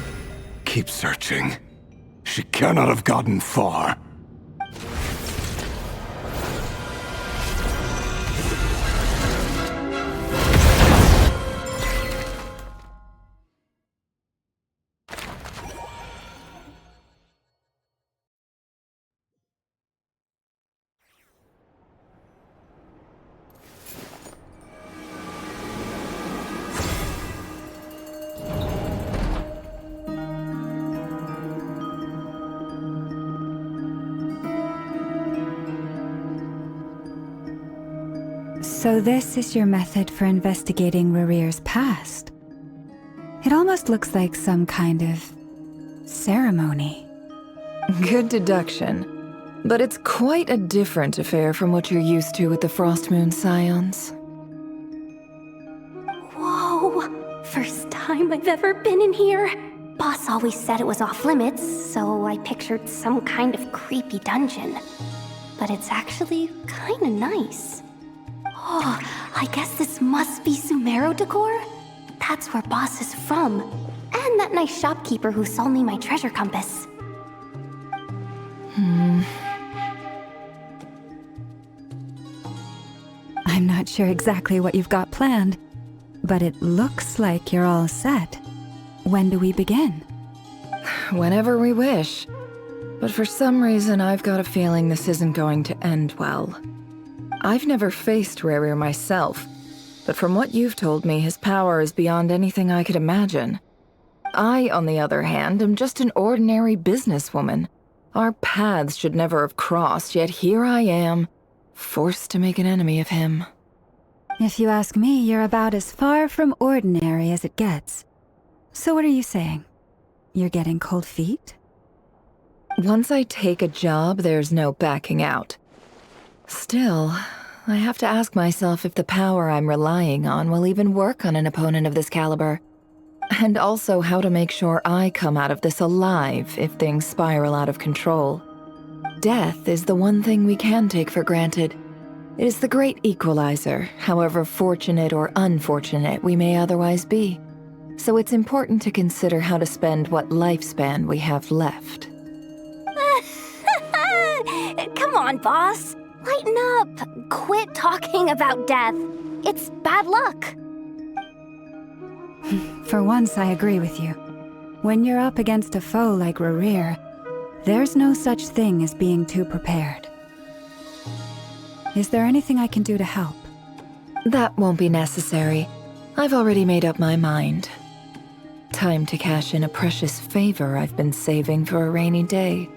Keep searching. She cannot have gotten far.
So this is your method for investigating Rarir's past. It almost looks like some kind of ceremony.
Good deduction. But it's quite a different affair from what you're used to with the Frostmoon Scions.
Whoa! First time I've ever been in here. Boss always said it was off limits, so I pictured some kind of creepy dungeon. But it's actually kinda nice. Oh, I guess this must be Sumero decor? That's where Boss is from. And that nice shopkeeper who sold me my treasure compass.
I'm not sure exactly what you've got planned, but it looks like you're all set. When do we begin?
Whenever we wish. But for some reason, I've got a feeling this isn't going to end well. I've never faced Rarir myself, but from what you've told me, his power is beyond anything I could imagine. I, on the other hand, am just an ordinary businesswoman. Our paths should never have crossed, yet here I am, forced to make an enemy of him.
If you ask me, you're about as far from ordinary as it gets. So what are you saying? You're getting cold feet?
Once I take a job, there's no backing out. Still, I have to ask myself if the power I'm relying on will even work on an opponent of this caliber. And also how to make sure I come out of this alive if things spiral out of control. Death is the one thing we can take for granted. It is the great equalizer, however fortunate or unfortunate we may otherwise be. So it's important to consider how to spend what lifespan we have left.
Come on, boss. Lighten up. Quit talking about death. It's bad luck.
For once, I agree with you. When you're up against a foe like Rarir, there's no such thing as being too prepared. Is there anything I can do to help?
That won't be necessary. I've already made up my mind. Time to cash in a precious favor I've been saving for a rainy day.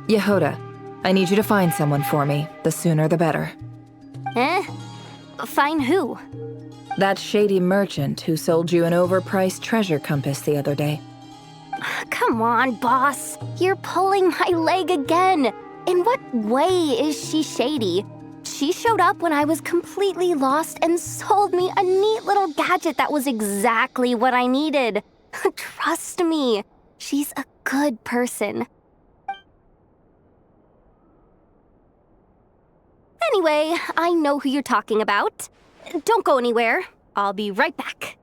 Yehoda, I need you to find someone for me. The sooner the better.
Find who?
That shady merchant who sold you an overpriced treasure compass the other day.
Come on, boss. You're pulling my leg again. In what way is she shady? She showed up when I was completely lost and sold me a neat little gadget that was exactly what I needed. Trust me, she's a good person. Anyway, I know who you're talking about. Don't go anywhere. I'll be right back.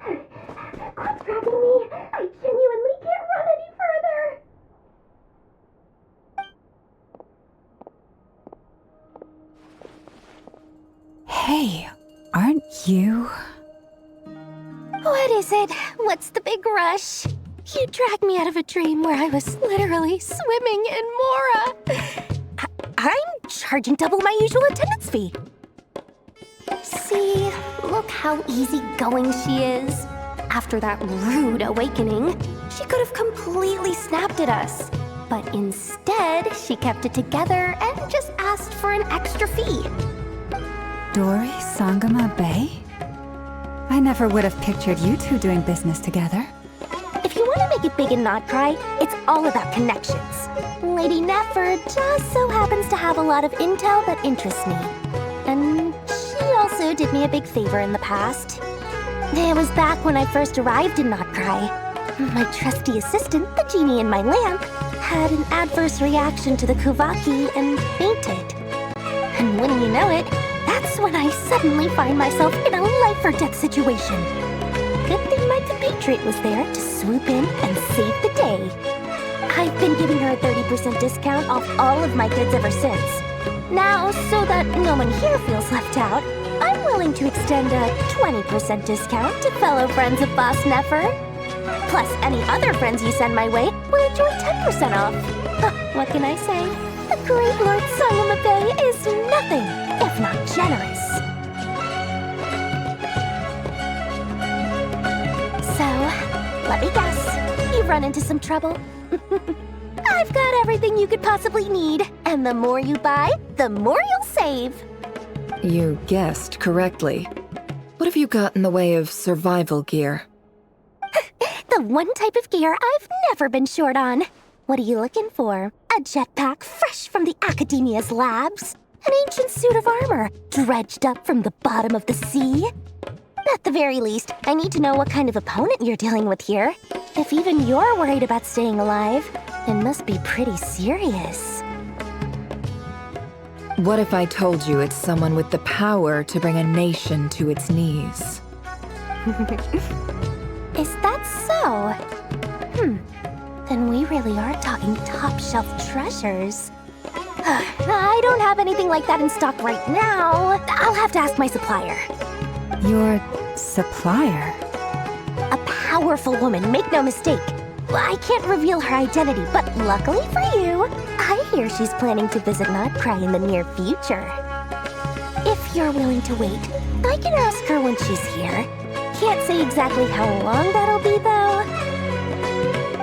Quit dragging me. I genuinely can't run any further.
Hey, aren't you?
What is it? What's the big rush? You dragged me out of a dream where I was literally swimming in Mora. I'm charging double my usual attendance fee. See, look how easygoing she is. After that rude awakening, she could have completely snapped at us. But instead, she kept it together and just asked for an extra fee.
Dori Sangama Bay? I never would have pictured you two doing business together.
If you want to make it big and not cry, it's all about connections. Lady Nefer just so happens to have a lot of intel that interests me. And she also Lulu did me a big favor in the past. It was back when I first arrived in Notcry. My trusty assistant, the genie in my lamp, had an adverse reaction to the Kuvaki and fainted. And wouldn't you know it, that's when I suddenly find myself in a life-or-death situation. Good thing my compatriot was there to swoop in and save the day. I've been giving her a 30% discount off all of my goods ever since. Now, so that no one here feels left out, I'm willing to extend a 20% discount to fellow friends of Boss Nefer. Plus, any other friends you send my way will enjoy 10% off. What can I say? The great Lord Sayama is nothing if not generous. So, let me guess. You've run into some trouble? I've got everything you could possibly need. And the more you buy, the more you'll save.
You guessed correctly. What have you got in the way of survival gear?
The one type of gear I've never been short on. What are you looking for? A jetpack fresh from the Academia's labs? An ancient suit of armor dredged up from the bottom of the sea? At the very least, I need to know what kind of opponent you're dealing with here. If even you're worried about staying alive, it must be pretty serious.
What if I told you it's someone with the power to bring a nation to its knees?
Is that so? Then we really are talking top-shelf treasures. I don't have anything like that in stock right now. I'll have to ask my supplier.
Your supplier?
A powerful woman, make no mistake. I can't reveal her identity, but luckily for you, I hear she's planning to visit Notcry in the near future. If you're willing to wait, I can ask her when she's here. Can't say exactly how long that'll be, though.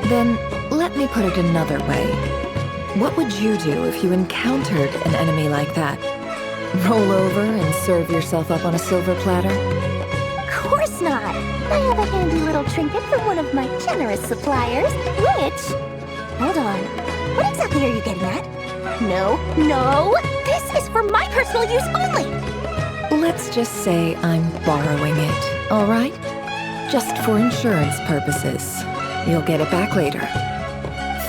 Then, let me put it another way. What would you do if you encountered an enemy like that? Roll over and serve yourself up on a silver platter?
Of course not! I have a handy little trinket from one of my generous suppliers, which... Hold on. What exactly are you getting at? No, this is for my personal use only!
Let's just say I'm borrowing it, all right? Just for insurance purposes. You'll get it back later.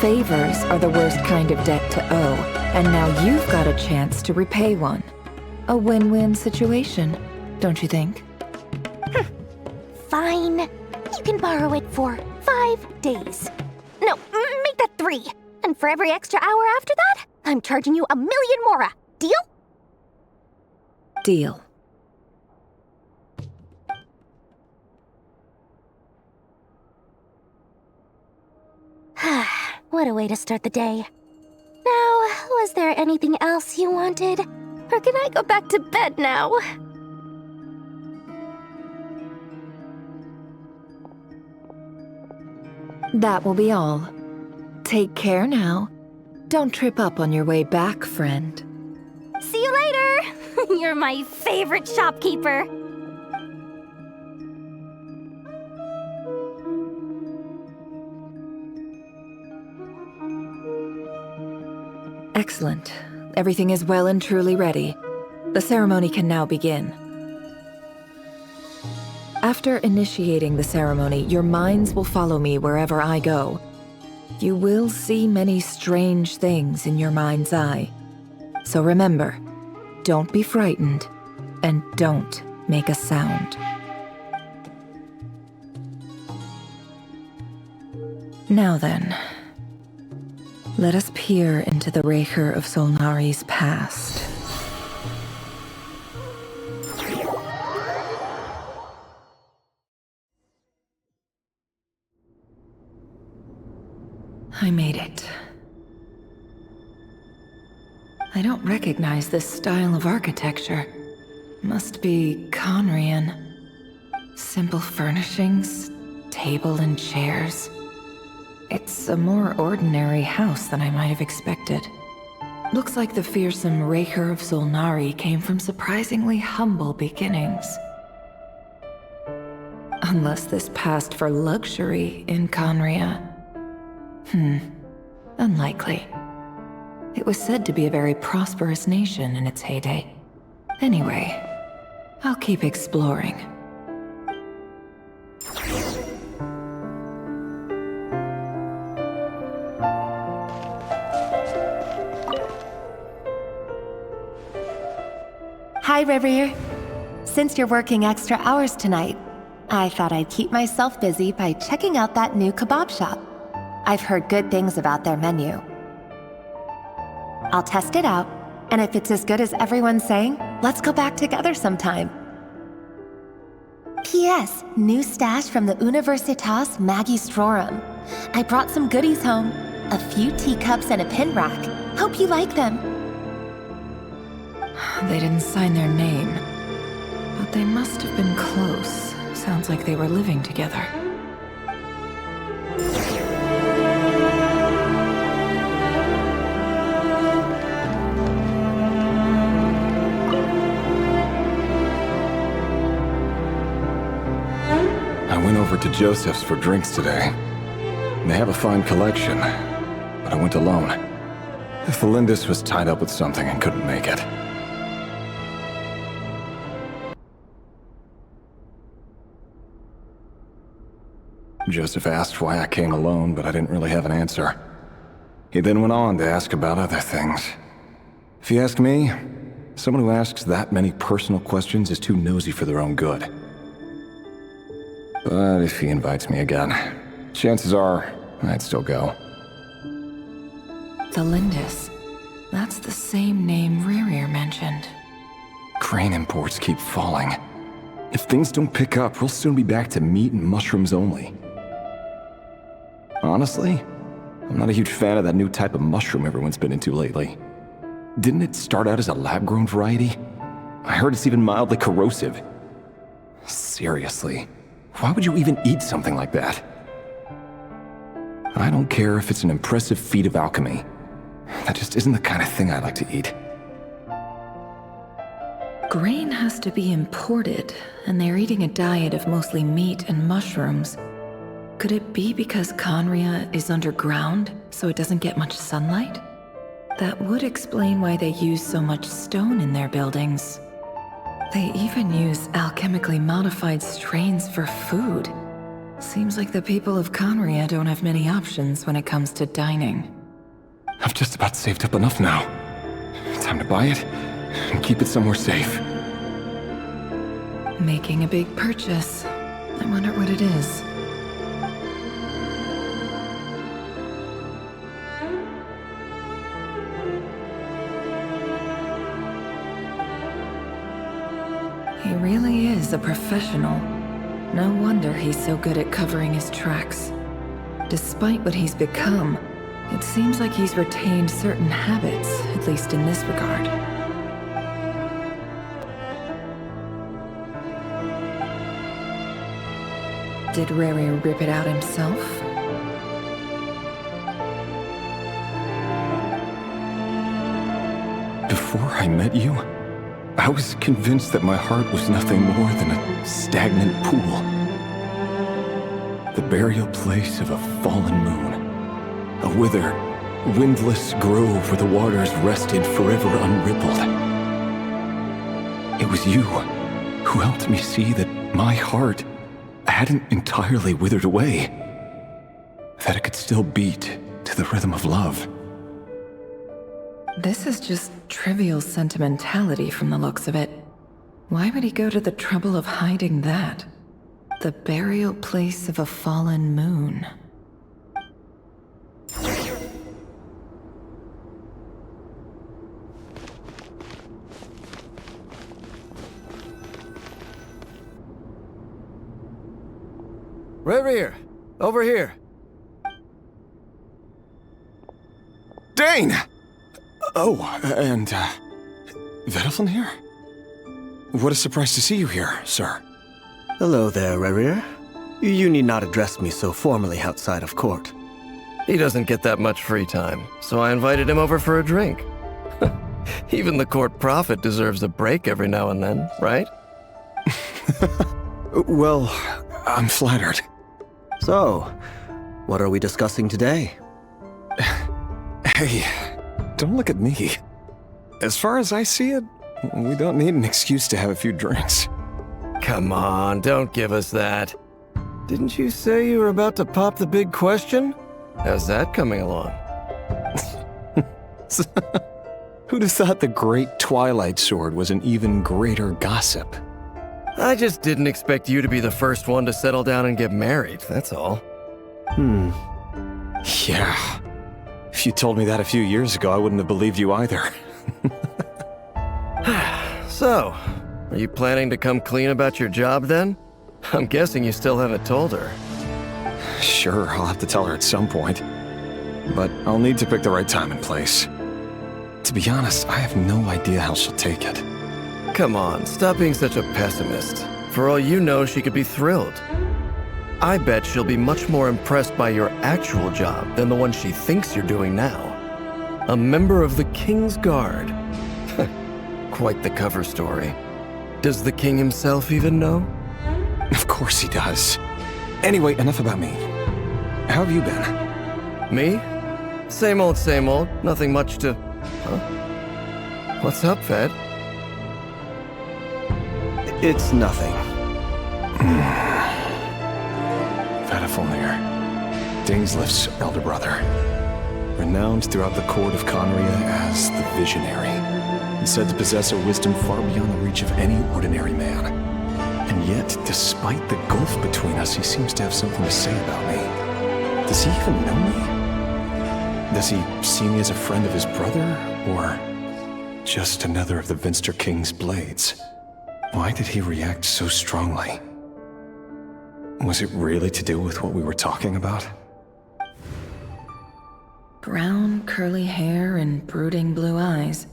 Favors are the worst kind of debt to owe, and now you've got a chance to repay one. A win-win situation, don't you think?
Fine. You can borrow it for 5 days. No, make that 3. And for every extra hour after that, I'm charging you 1 million mora. Deal?
Deal.
What a way to start the day. Now, was there anything else you wanted? Or can I go back to bed now?
That will be all. Take care now. Don't trip up on your way back, friend.
See you later! You're my favorite shopkeeper.
Excellent. Everything is well and truly ready. The ceremony can now begin. After initiating the ceremony, your minds will follow me wherever I go. You will see many strange things in your mind's eye. So remember, don't be frightened, and don't make a sound. Now then, let us peer into the Raker of Solnari's past. I made it. I don't recognize this style of architecture. Must be Conrian. Simple furnishings, table and chairs. It's a more ordinary house than I might have expected. Looks like the fearsome Raker of Solnari came from surprisingly humble beginnings. Unless this passed for luxury in Conria. Unlikely. It was said to be a very prosperous nation in its heyday. Anyway, I'll keep exploring.
Hi, Rivier. Since you're working extra hours tonight, I thought I'd keep myself busy by checking out that new kebab shop. I've heard good things about their menu. I'll test it out, and if it's as good as everyone's saying, let's go back together sometime. P.S. New stash from the Universitas Magistrorum. I brought some goodies home. A few teacups and a pin rack. Hope you like them.
They didn't sign their name, but they must have been close. Sounds like they were living together.
I went over to Joseph's for drinks today. They have a fine collection, but I went alone. Felindis was tied up with something and couldn't make it. Joseph asked why I came alone, but I didn't really have an answer. He then went on to ask about other things. If you ask me, someone who asks that many personal questions is too nosy for their own good. But if he invites me again, chances are I'd still go.
The Lindis. That's the same name Rerir mentioned.
Crane imports keep falling. If things don't pick up, we'll soon be back to meat and mushrooms only. Honestly, I'm not a huge fan of that new type of mushroom everyone's been into lately. Didn't it start out as a lab-grown variety? I heard it's even mildly corrosive. Seriously, why would you even eat something like that? I don't care if it's an impressive feat of alchemy. That just isn't the kind of thing I like to eat.
Grain has to be imported, and they're eating a diet of mostly meat and mushrooms. Could it be because Conria is underground, so it doesn't get much sunlight? That would explain why they use so much stone in their buildings. They even use alchemically modified strains for food. Seems like the people of Conria don't have many options when it comes to dining.
I've just about saved up enough now. Time to buy it and keep it somewhere safe.
Making a big purchase. I wonder what it is. He really is a professional. No wonder he's so good at covering his tracks. Despite what he's become, it seems like he's retained certain habits, at least in this regard. Did Rary rip it out himself?
Before I met you, I was convinced that my heart was nothing more than a stagnant pool. The burial place of a fallen moon. A withered, windless grove where the waters rested forever unrippled. It was you who helped me see that my heart hadn't entirely withered away. That it could still beat to the rhythm of love.
This is just trivial sentimentality from the looks of it. Why would he go to the trouble of hiding that? The burial place of a fallen moon.
Rerir, over here.
Dane! Oh, and, Vedelflin here? What a surprise to see you here, sir.
Hello there, Rerir. You need not address me so formally outside of court. He doesn't get that much free time, so I invited him over for a drink. Even the court prophet deserves a break every now and then, right?
Well, I'm flattered.
So, what are we discussing today?
Hey, don't look at me. As far as I see it, we don't need an excuse to have a few drinks.
Come on, don't give us that. Didn't you say you were about to pop the big question? How's that coming along?
Who'd have thought the great Twilight Sword was an even greater gossip?
I just didn't expect you to be the first one to settle down and get married, that's all.
Yeah. If you told me that a few years ago, I wouldn't have believed you either.
So, are you planning to come clean about your job then? I'm guessing you still haven't told her.
Sure, I'll have to tell her at some point. But I'll need to pick the right time and place. To be honest, I have no idea how she'll take it.
Come on, stop being such a pessimist. For all you know, she could be thrilled. I bet she'll be much more impressed by your actual job than the one she thinks you're doing now. A member of the King's Guard. Quite the cover story. Does the king himself even know?
Of course he does. Anyway, enough about me. How have you been?
Me? Same old, same old. Nothing much to... Huh? What's up, Ved?
It's nothing. Vedifulnir, Dainsleif's elder brother. Renowned throughout the court of Conria as the Visionary. And said to possess a wisdom far beyond the reach of any ordinary man. And yet, despite the gulf between us, he seems to have something to say about me. Does he even know me? Does he see me as a friend of his brother, or just another of the Vinster King's blades? Why did he react so strongly? Was it really to do with what we were talking about?
Brown, curly hair and brooding blue eyes.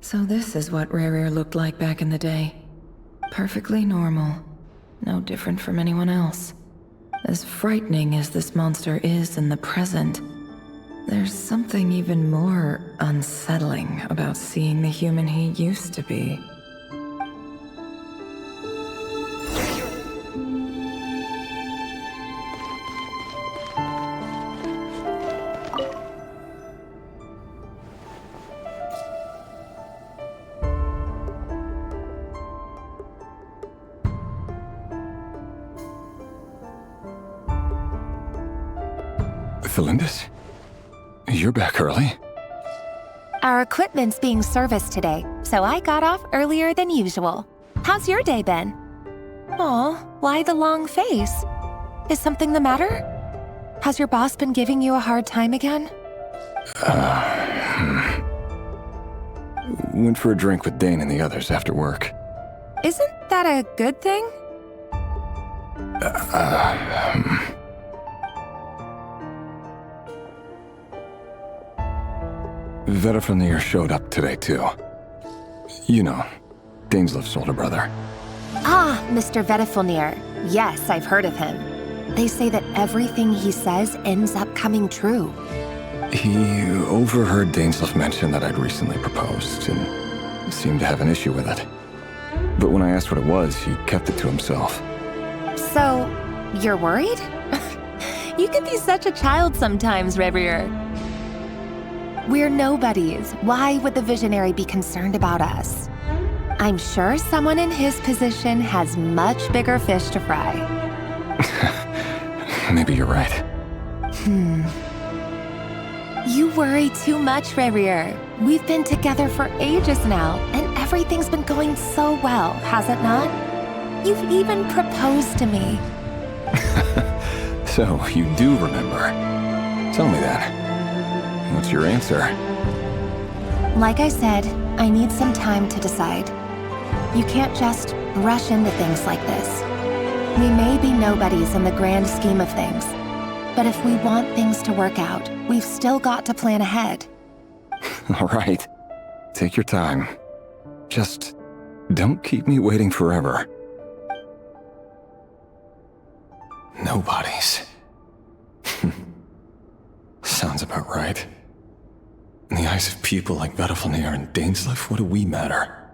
So this is what Rerir looked like back in the day. Perfectly normal. No different from anyone else. As frightening as this monster is in the present, there's something even more unsettling about seeing the human he used to be.
Felindis? You're back early?
Our equipment's being serviced today, so I got off earlier than usual. How's your day been? Aw, why the long face? Is something the matter? Has your boss been giving you a hard time again?
Went for a drink with Dane and the others after work.
Isn't that a good thing?
Vedifulnir showed up today, too. You know, Dainsleif's older brother.
Ah, Mr. Vedifulnir. Yes, I've heard of him. They say that everything he says ends up coming true.
He overheard Dainsleif mention that I'd recently proposed, and seemed to have an issue with it. But when I asked what it was, he kept it to himself.
So, you're worried? You can be such a child sometimes, Rerir. We're nobodies. Why would the Visionary be concerned about us? I'm sure someone in his position has much bigger fish to fry.
Maybe you're right.
You worry too much, Rerir. We've been together for ages now, and everything's been going so well, has it not? You've even proposed to me.
So, you do remember. Tell me that. What's your answer?
Like I said, I need some time to decide. You can't just rush into things like this. We may be nobodies in the grand scheme of things, but if we want things to work out, we've still got to plan ahead.
All right. Take your time. Just don't keep me waiting forever. Nobodies. Sounds about right. In the eyes of people like Vedifulnir and Dainsleif, what do we matter?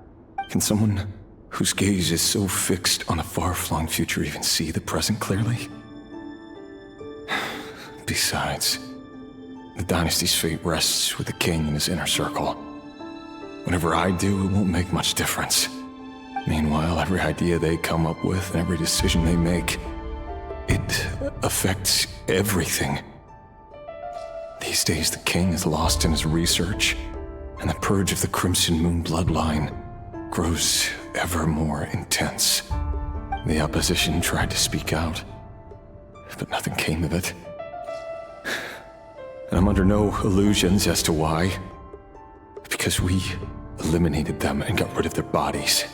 Can someone whose gaze is so fixed on a far-flung future even see the present clearly? Besides, the dynasty's fate rests with the king and his inner circle. Whatever I do, it won't make much difference. Meanwhile, every idea they come up with and every decision they make, it affects everything. These days, the king is lost in his research, and the purge of the Crimson Moon bloodline grows ever more intense. The opposition tried to speak out, but nothing came of it. And I'm under no illusions as to why. Because we eliminated them and got rid of their bodies.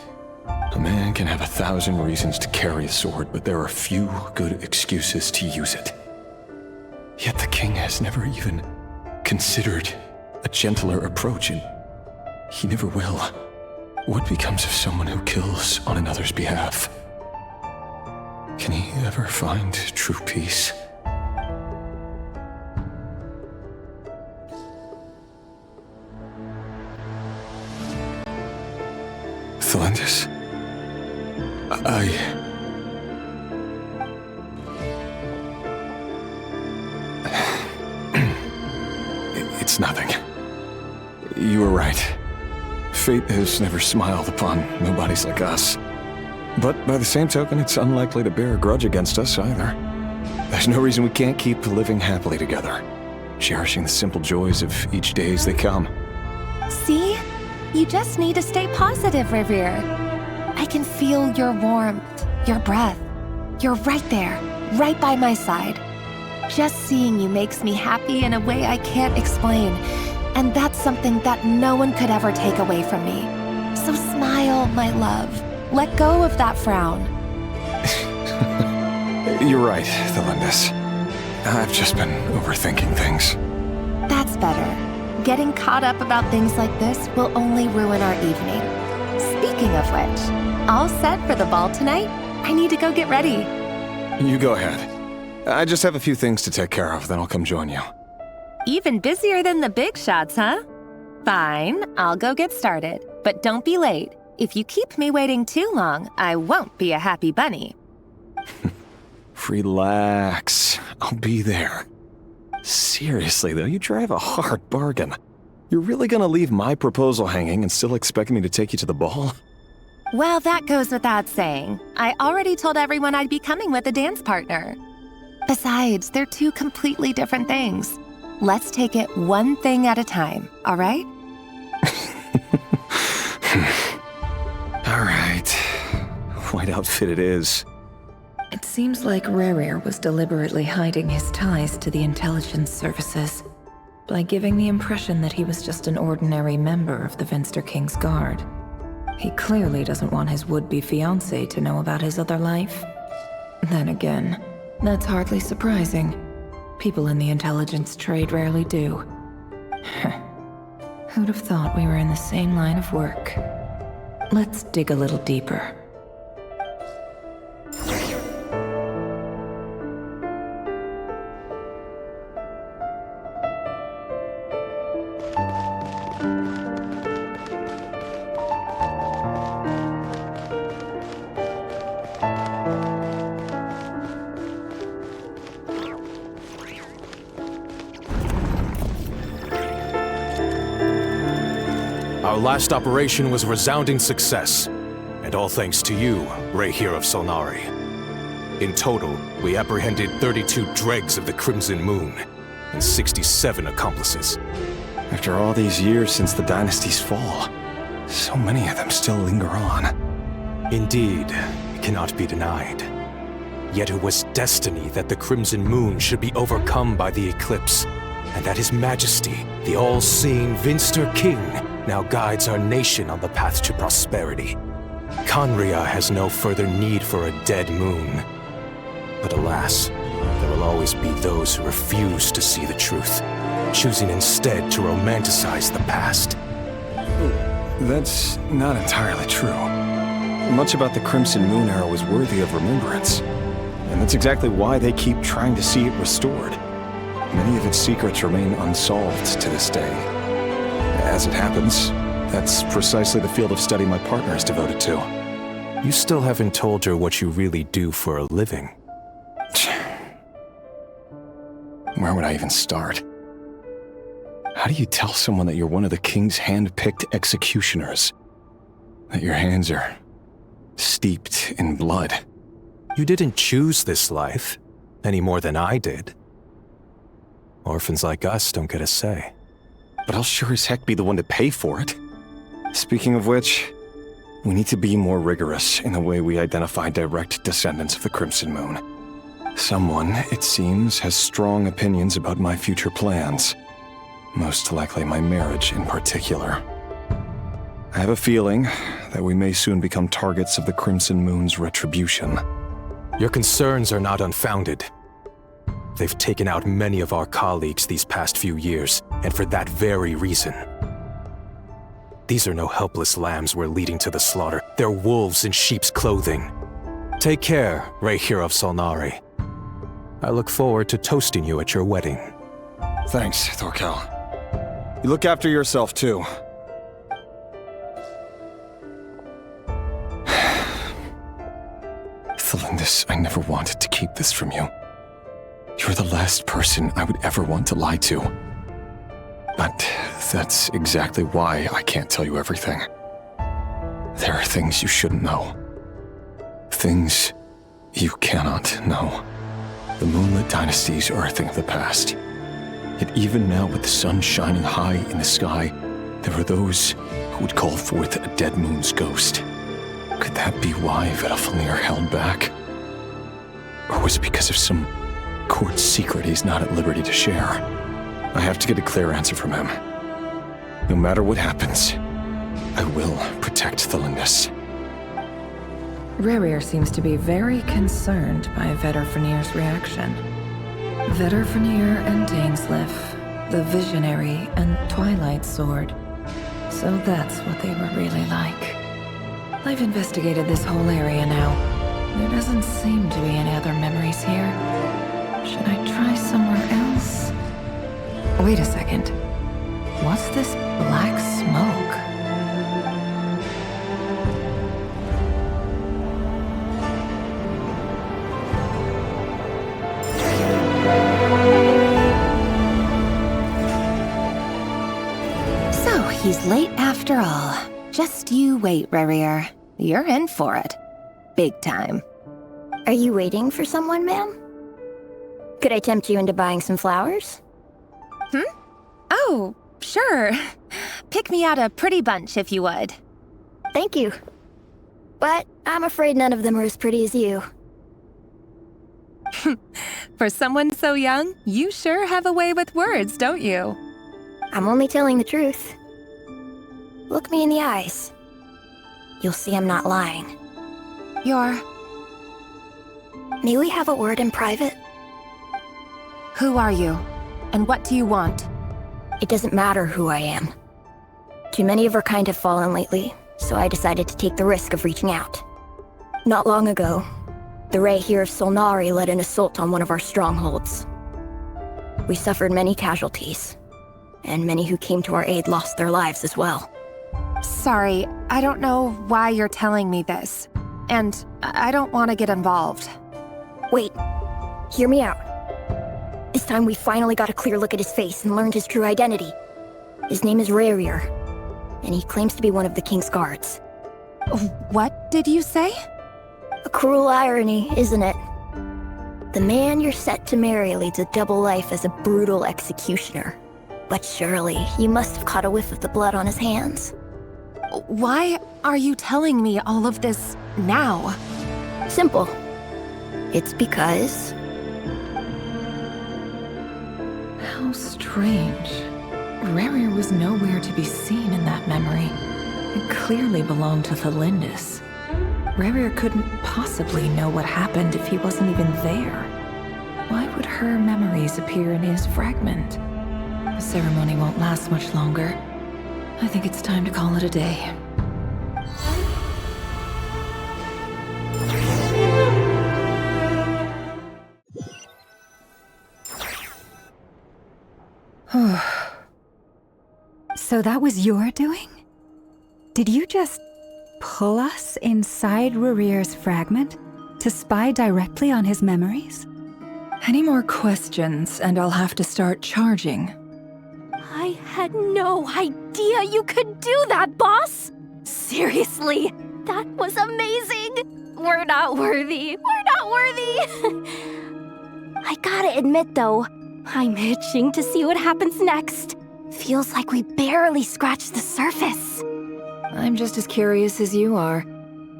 A man can have 1,000 reasons to carry a sword, but there are few good excuses to use it. Yet the king has never even considered a gentler approach, and he never will. What becomes of someone who kills on another's behalf? Can he ever find true peace? Thelindis? It's nothing. You were right. Fate has never smiled upon nobodies like us. But by the same token, it's unlikely to bear a grudge against us either. There's no reason we can't keep living happily together, cherishing the simple joys of each day as they come.
See? You just need to stay positive, Revere. I can feel your warmth, your breath. You're right there, right by my side. Just seeing you makes me happy in a way I can't explain. And that's something that no one could ever take away from me. So smile, my love. Let go of that frown.
You're right, Thelindis. I've just been overthinking things.
That's better. Getting caught up about things like this will only ruin our evening. Speaking of which, all set for the ball tonight? I need to go get ready.
You go ahead. I just have a few things to take care of, then I'll come join you.
Even busier than the big shots, huh? Fine, I'll go get started. But don't be late. If you keep me waiting too long, I won't be a happy bunny.
Relax. I'll be there. Seriously, though, you drive a hard bargain. You're really gonna leave my proposal hanging and still expect me to take you to the ball?
Well, that goes without saying. I already told everyone I'd be coming with a dance partner. Besides, they're two completely different things. Let's take it one thing at a time, all right?
All right. White outfit it is.
It seems like Rere was deliberately hiding his ties to the intelligence services by giving the impression that he was just an ordinary member of the Vinster King's Guard. He clearly doesn't want his would-be fiancée to know about his other life. Then again, that's hardly surprising. People in the intelligence trade rarely do. Who'd have thought we were in the same line of work? Let's dig a little deeper.
Our last operation was a resounding success, and all thanks to you, Ray here of Solnari. In total, we apprehended 32 dregs of the Crimson Moon, and 67 accomplices.
After all these years since the dynasty's fall, so many of them still linger on.
Indeed, it cannot be denied. Yet it was destiny that the Crimson Moon should be overcome by the eclipse, and that His Majesty, the all-seeing Vinster King, now guides our nation on the path to prosperity. Conria has no further need for a dead moon. But alas, there will always be those who refuse to see the truth, choosing instead to romanticize the past.
That's not entirely true. Much about the Crimson Moon era was worthy of remembrance. And that's exactly why they keep trying to see it restored. Many of its secrets remain unsolved to this day. As it happens, that's precisely the field of study my partner is devoted to.
You still haven't told her what you really do for a living.
Where would I even start? How do you tell someone that you're one of the king's hand-picked executioners? That your hands are steeped in blood.
You didn't choose this life, any more than I did. Orphans like us don't get a say.
But I'll sure as heck be the one to pay for it. Speaking of which, we need to be more rigorous in the way we identify direct descendants of the Crimson Moon. Someone, it seems, has strong opinions about my future plans. Most likely my marriage in particular. I have a feeling that we may soon become targets of the Crimson Moon's retribution.
Your concerns are not unfounded. They've taken out many of our colleagues these past few years, and for that very reason. These are no helpless lambs we're leading to the slaughter. They're wolves in sheep's clothing. Take care, Rayhir of Solnari. I look forward to toasting you at your wedding.
Thanks, Thorkel. You look after yourself, too. Thelindis, I never wanted to keep this from you. You're the last person I would ever want to lie to. But that's exactly why I can't tell you everything. There are things you shouldn't know. Things you cannot know. The Moonlit Dynasties are a thing of the past. Yet even now, with the sun shining high in the sky, there are those who would call forth a dead moon's ghost. Could that be why Vedalfnir held back? Or was it because of some court secret he's not at liberty to share? I have to get a clear answer from him. No matter what happens, I will protect Thelindis.
Rerir seems to be very concerned by Vedalfnir's reaction. Vedalfnir and Dainsleif, the Visionary and Twilight Sword. So that's what they were really like. I've investigated this whole area now. There doesn't seem to be any other memories here. Should I try somewhere else? Wait a second. What's this black smoke?
So, he's late after all. Just you wait, Rerir. You're in for it. Big time.
Are you waiting for someone, ma'am? Could I tempt you into buying some flowers?
Oh, sure. Pick me out a pretty bunch if you would.
Thank you. But I'm afraid none of them are as pretty as you.
For someone so young, you sure have a way with words, don't you?
I'm only telling the truth. Look me in the eyes. You'll see I'm not lying. May we have a word in private?
Who are you? And what do you want?
It doesn't matter who I am. Too many of our kind have fallen lately, so I decided to take the risk of reaching out. Not long ago, the Rayhir of Solnari led an assault on one of our strongholds. We suffered many casualties, and many who came to our aid lost their lives as well.
Sorry, I don't know why you're telling me this. And I don't want to get involved.
Wait, hear me out. This time we finally got a clear look at his face and learned his true identity. His name is Rerir, and he claims to be one of the King's guards.
What did you say?
A cruel irony, isn't it? The man you're set to marry leads a double life as a brutal executioner. But surely, you must have caught a whiff of the blood on his hands.
Why are you telling me all of this now?
Simple. It's because...
How strange. Rerir was nowhere to be seen in that memory. It clearly belonged to Thelindis. Rerir couldn't possibly know what happened if he wasn't even there. Why would her memories appear in his fragment? The ceremony won't last much longer. I think it's time to call it a day.
So that was your doing? Did you just pull us inside Rerir's fragment to spy directly on his memories?
Any more questions, and I'll have to start charging.
I had no idea you could do that, boss! Seriously, That was amazing! We're not worthy. We're not worthy! I gotta admit, though, I'm itching to see what happens next. Feels like we barely scratched the surface.
I'm just as curious as you are.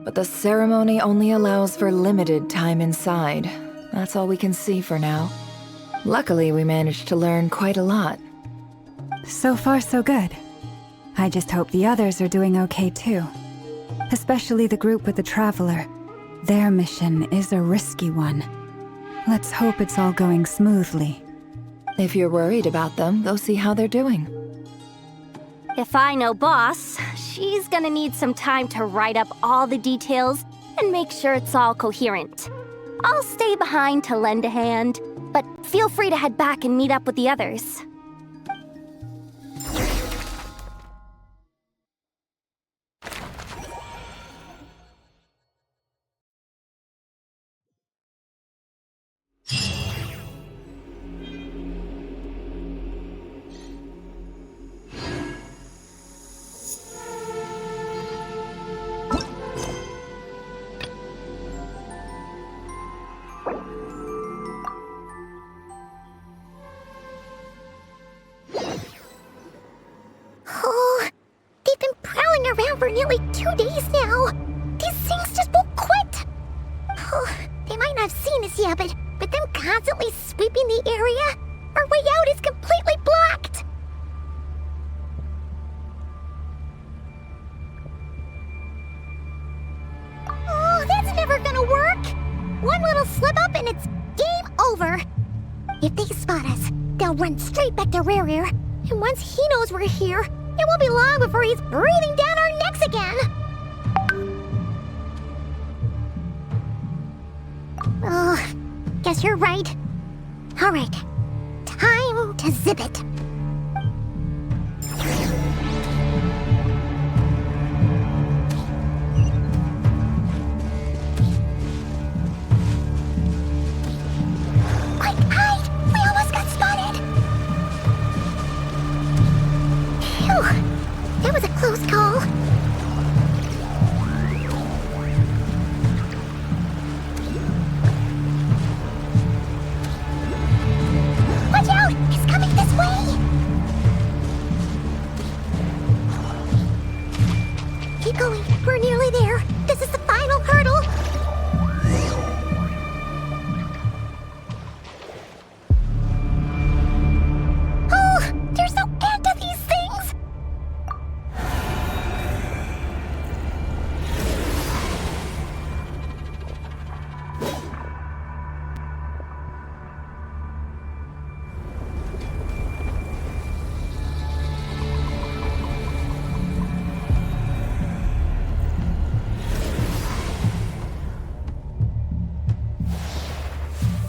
But the ceremony only allows for limited time inside. That's all we can see for now. Luckily, we managed to learn quite a lot.
So far, so good. I just hope the others are doing okay too. Especially the group with the Traveler. Their mission is a risky one. Let's hope it's all going smoothly.
If you're worried about them, go see how they're doing.
If I know Boss, she's gonna need some time to write up all the details and make sure it's all coherent. I'll stay behind to lend a hand, but feel free to head back and meet up with the others.
Oh, they've been prowling around for nearly 2 days now. These things just won't quit. Oh, they might not have seen us yet, but them constantly sweeping the area, our way out is completely blocked. Oh, that's never gonna work. One little slip up and it's game over. If they spot us, they'll run straight back to Rerir. And once he knows we're here, it won't be long before he's breathing down our necks again. Oh, guess you're right. All right, time to zip it. Quick, hide! We almost got spotted! Phew, that was a close call. Watch out! It's coming this way! Keep going. We're nearly there. This is the final hurdle. Oh, there's no end to these things!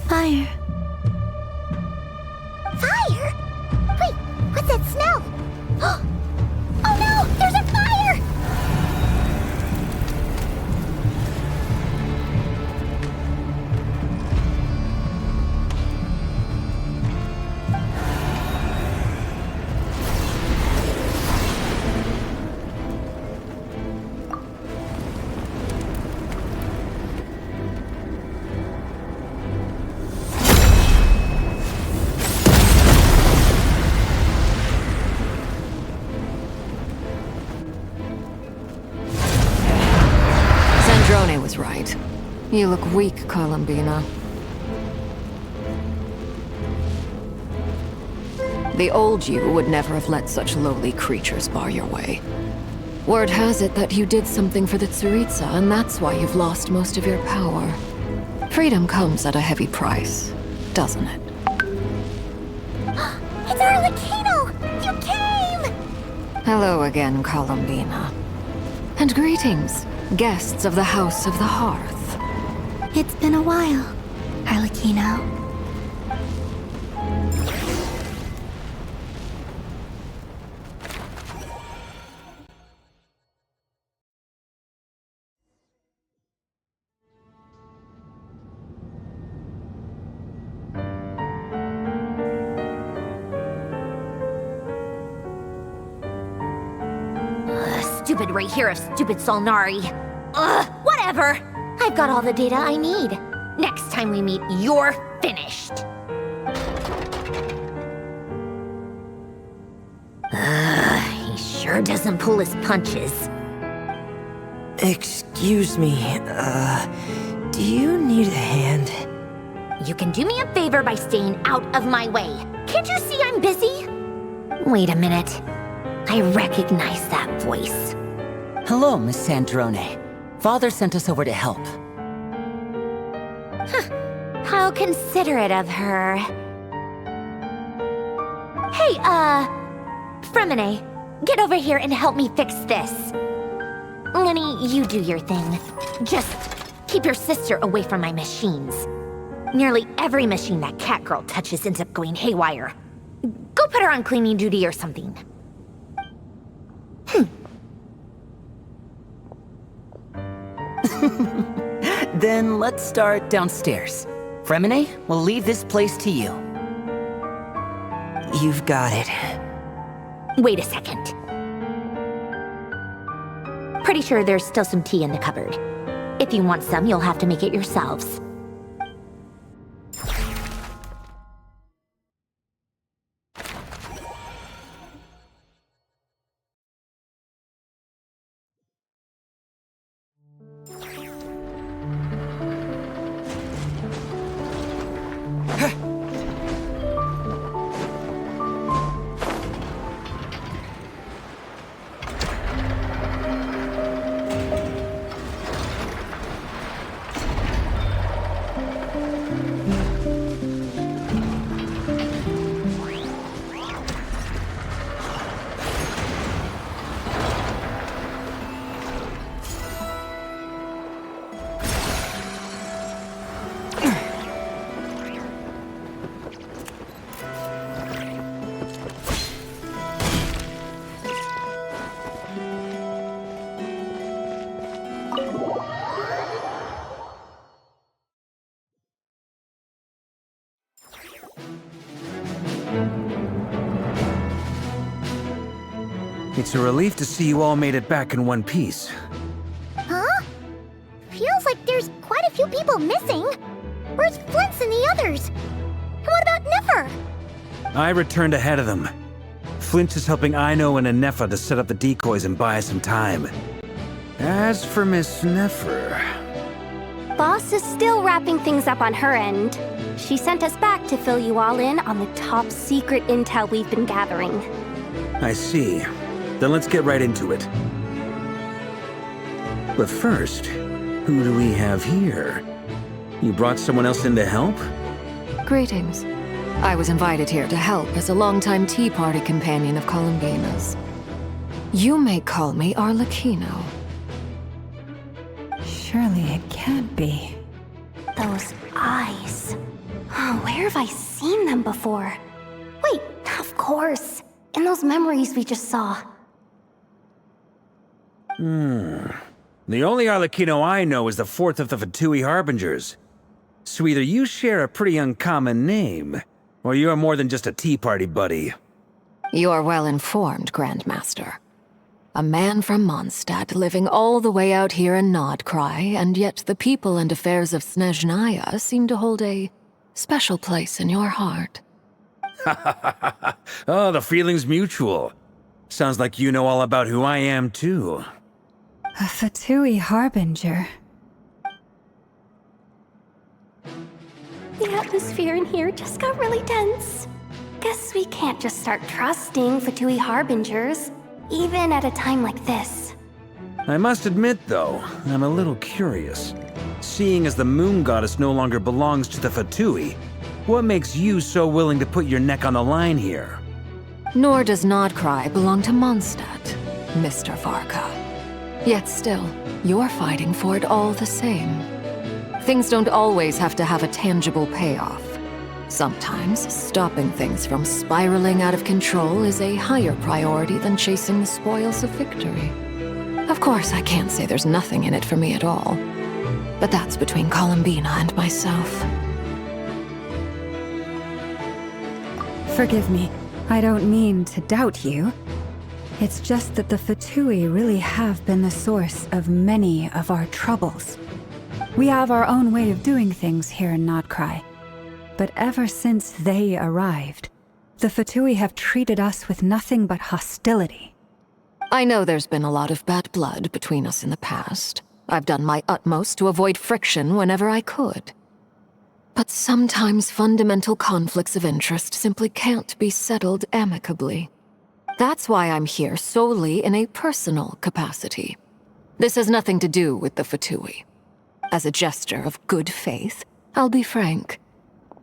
Fire.
Fire? Wait, what's that smell? Oh no! There's a fire!
Sandrone was right. You look weak, Columbina. The old you would never have let such lowly creatures bar your way. Word has it that you did something for the Tsaritsa, and that's why you've lost most of your power. Freedom comes at a heavy price, doesn't it?
It's Arlecchino! You came!
Hello again, Columbina. And greetings, guests of the House of the Hearth.
It's been a while, Arlecchino.
Stupid right here of stupid Solnari.
Ugh, whatever. I've got all the data I need. Next time we meet, you're finished. He sure doesn't pull his punches.
Excuse me, do you need a hand?
You can do me a favor by staying out of my way. Can't you see I'm busy? Wait a minute. I recognize that voice.
Hello, Miss Sandrone. Father sent us over to help.
How considerate of her. Hey, Fremine, get over here and help me fix this. Lenny, you do your thing. Just keep your sister away from my machines. Nearly every machine that cat girl touches ends up going haywire. Go put her on cleaning duty or something.
Then let's start downstairs. Fremine, we'll leave this place to you.
You've got it.
Wait a second. Pretty sure there's still some tea in the cupboard. If you want some, you'll have to make it yourselves.
It's a relief to see you all made it back in one piece.
Huh? Feels like there's quite a few people missing. Where's Flint's and the others? And what about Nefer?
I returned ahead of them. Flint is helping Aino and Anefa to set up the decoys and buy some time. As for Miss Nefer...
Boss is still wrapping things up on her end. She sent us back to fill you all in on the top secret intel we've been gathering.
I see. Then let's get right into it. But first, who do we have here? You brought someone else in to help?
Greetings. I was invited here to help as a longtime Tea Party companion of Columbina's. You may call me Arlecchino.
Surely it can't be.
Those eyes. Oh, where have I seen them before? Wait, of course. In those memories we just saw.
The only Arlecchino I know is the fourth of the Fatui Harbingers. So either you share a pretty uncommon name, or you're more than just a Tea Party buddy.
You're well informed, Grandmaster. A man from Mondstadt living all the way out here in Nodcry, and yet the people and affairs of Snezhnaya seem to hold a special place in your heart.
Oh, the feeling's mutual. Sounds like you know all about who I am, too.
A Fatui Harbinger.
The atmosphere in here just got really tense. Guess we can't just start trusting Fatui Harbingers, even at a time like this.
I must admit, though, I'm a little curious. Seeing as the Moon Goddess no longer belongs to the Fatui, what makes you so willing to put your neck on the line here?
Nor does Nodcry belong to Mondstadt, Mr. Varka. Yet still, you're fighting for it all the same. Things don't always have to have a tangible payoff. Sometimes, stopping things from spiraling out of control is a higher priority than chasing the spoils of victory. Of course, I can't say there's nothing in it for me at all. But that's between Columbina and myself.
Forgive me. I don't mean to doubt you. It's just that the Fatui really have been the source of many of our troubles. We have our own way of doing things here in Nodcry. But ever since they arrived, the Fatui have treated us with nothing but hostility.
I know there's been a lot of bad blood between us in the past. I've done my utmost to avoid friction whenever I could. But sometimes fundamental conflicts of interest simply can't be settled amicably. That's why I'm here solely in a personal capacity. This has nothing to do with the Fatui. As a gesture of good faith, I'll be frank.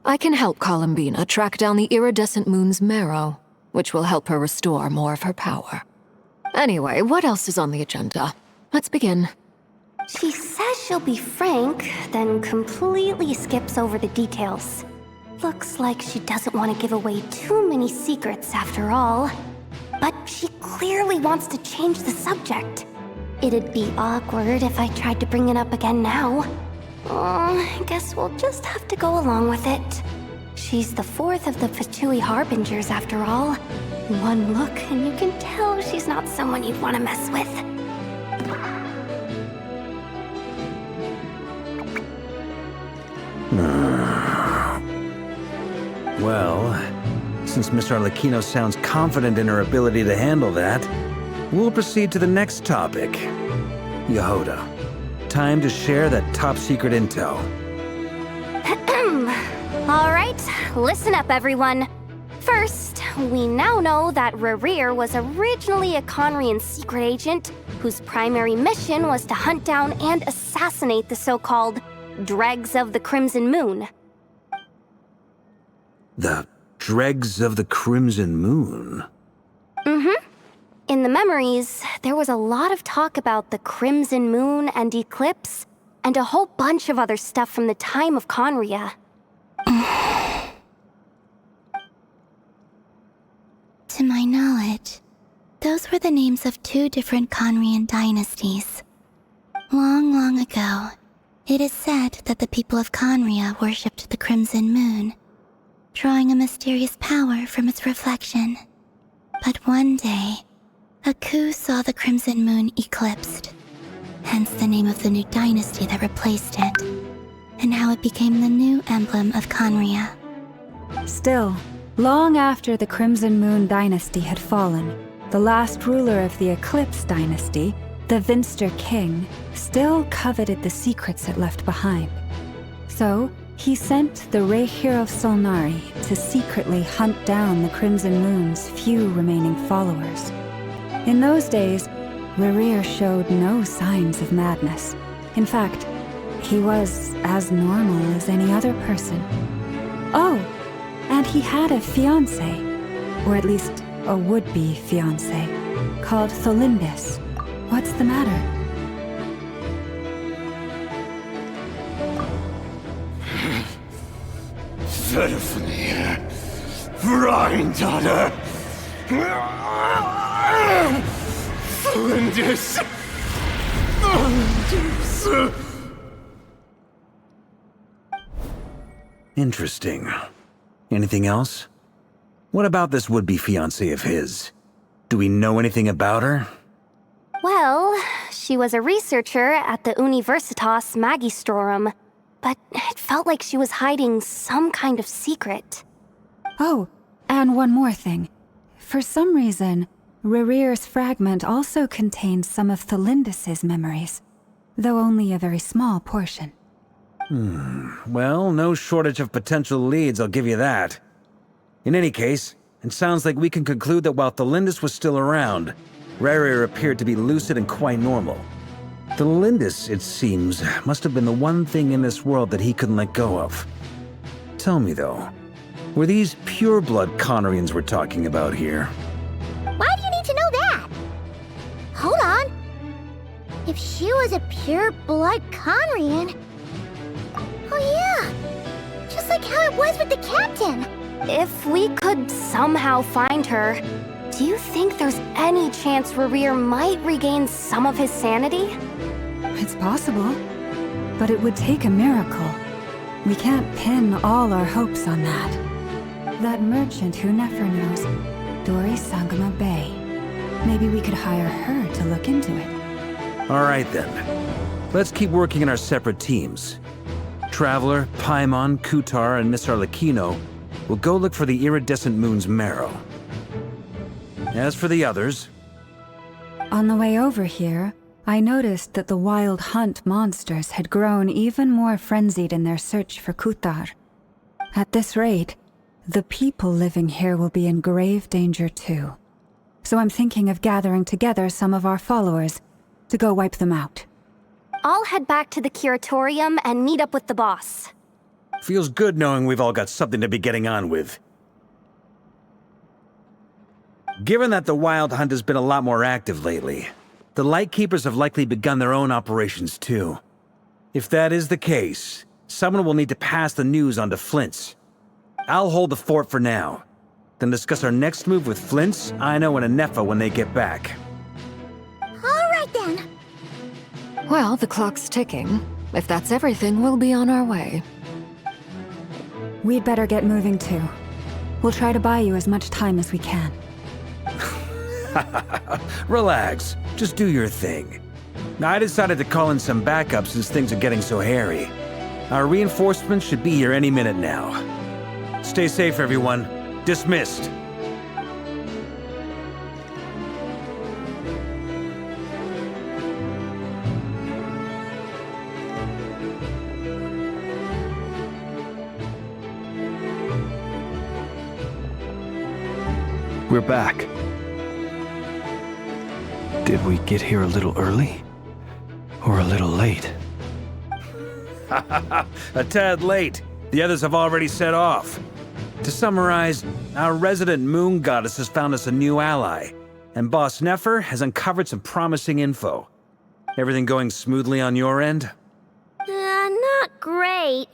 I can help Columbina track down the iridescent moon's marrow, which will help her restore more of her power. Anyway, what else is on the agenda? Let's begin.
She says she'll be frank, then completely skips over the details. Looks like she doesn't want to give away too many secrets after all. But she clearly wants to change the subject. It'd be awkward if I tried to bring it up again now. I guess we'll just have to go along with it. She's the fourth of the Fatui Harbingers after all. One look and you can tell she's not someone you'd want to mess with.
Well, since Miss Arlecchino sounds confident in her ability to handle that, we'll proceed to the next topic. Yehoda, time to share that top-secret intel.
Alright, listen up everyone. First, we now know that Rerir was originally a Conrian secret agent whose primary mission was to hunt down and assassinate the so-called Dregs of the Crimson Moon.
The Dregs of the Crimson Moon?
Mm-hmm. In the memories, there was a lot of talk about the Crimson Moon and Eclipse, and a whole bunch of other stuff from the time of Conria.
To my knowledge, those were the names of two different Conrian dynasties. Long, long ago, it is said that the people of Conria worshipped the Crimson Moon, drawing a mysterious power from its reflection. But one day, a coup saw the Crimson Moon eclipsed, hence the name of the new dynasty that replaced it, and how it became the new emblem of Conria.
Still, long after the Crimson Moon dynasty had fallen, the last ruler of the Eclipse dynasty, the Vinster King, still coveted the secrets it left behind. So, he sent the Reikir of Solnari to secretly hunt down the Crimson Moon's few remaining followers. In those days, Rerir showed no signs of madness. In fact, he was as normal as any other person. Oh, and he had a fiancé, or at least a would-be fiancé, called Tholindis. What's the matter?
Stephanie, Granddaughter, Flinders.
Interesting. Anything else? What about this would-be fiancé of his? Do we know anything about her?
Well, she was a researcher at the Universitas Magistrorum, but it felt like she was hiding some kind of secret.
Oh, and one more thing. For some reason, Rerir's fragment also contains some of Tholindis' memories, though only a very small portion.
Well, no shortage of potential leads, I'll give you that. In any case, it sounds like we can conclude that while Tholindis was still around, Rerir appeared to be lucid and quite normal. Tholindis, it seems, must have been the one thing in this world that he couldn't let go of. Tell me though, were these pure-blood Conrians we're talking about here?
Why do you need to know that? Hold on. If she was a pure-blood Conrian... Oh yeah! Just like how it was with the captain!
If we could somehow find her, do you think there's any chance Rerir might regain some of his sanity?
It's possible, but it would take a miracle. We can't pin all our hopes on that. That merchant who Nefer knows, Dori Sangama Bay. Maybe we could hire her to look into it.
All right then. Let's keep working in our separate teams. Traveler, Paimon, Kutar, and Miss Arlecchino will go look for the iridescent moon's marrow. As for the others...
On the way over here, I noticed that the Wild Hunt monsters had grown even more frenzied in their search for Kutar. At this rate, the people living here will be in grave danger too. So I'm thinking of gathering together some of our followers to go wipe them out.
I'll head back to the curatorium and meet up with the boss.
Feels good knowing we've all got something to be getting on with. Given that the Wild Hunt has been a lot more active lately, the Lightkeepers have likely begun their own operations too. If that is the case, someone will need to pass the news on to Flint's. I'll hold the fort for now, then discuss our next move with Flint's, Aino, and Anefa when they get back.
All right then.
Well, the clock's ticking. If that's everything, we'll be on our way.
We'd better get moving too. We'll try to buy you as much time as we can.
Relax. Just do your thing. I decided to call in some backup since things are getting so hairy. Our reinforcements should be here any minute now. Stay safe, everyone. Dismissed.
We're back. Did we get here a little early? Or a little late?
A tad late. The others have already set off. To summarize, our resident moon goddess has found us a new ally, and Boss Nefer has uncovered some promising info. Everything going smoothly on your end?
Not great.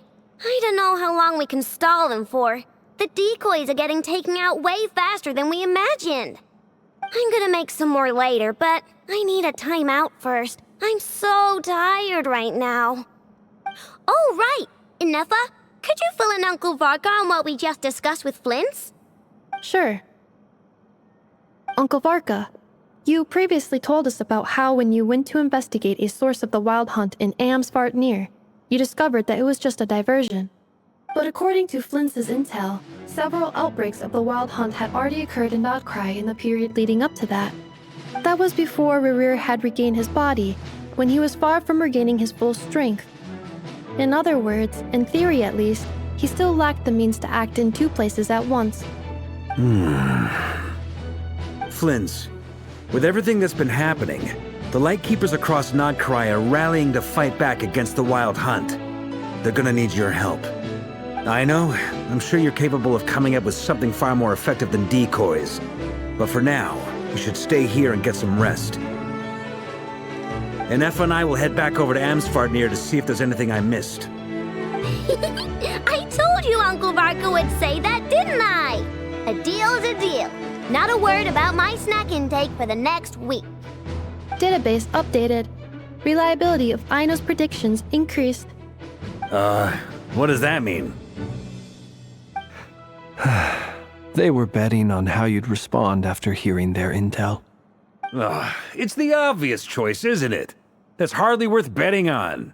I don't know how long we can stall them for. The decoys are getting taken out way faster than we imagined. I'm gonna make some more later, but I need a timeout first. I'm so tired right now. Oh, right! Anefa, could you fill in Uncle Varka on what we just discussed with Flint's?
Sure. Uncle Varka, you previously told us about how when you went to investigate a source of the Wild Hunt in Amsvartnir, you discovered that it was just a diversion. But according to Flint's intel, several outbreaks of the Wild Hunt had already occurred in Nodcry in the period leading up to that. That was before Rerir had regained his body, when he was far from regaining his full strength. In other words, in theory at least, he still lacked the means to act in two places at once.
Flint's, with everything that's been happening, the Lightkeepers across Nodcry are rallying to fight back against the Wild Hunt. They're gonna need your help. I know, I'm sure you're capable of coming up with something far more effective than decoys. But for now, you should stay here and get some rest. Anefa and I will head back over to Amsvartnir to see if there's anything I missed.
I told you Uncle Varka would say that, didn't I? A deal's a deal. Not a word about my snack intake for the next week.
Database updated. Reliability of Aino's predictions increased.
What does that mean?
They were betting on how you'd respond after hearing their intel.
It's the obvious choice, isn't it? That's hardly worth betting on.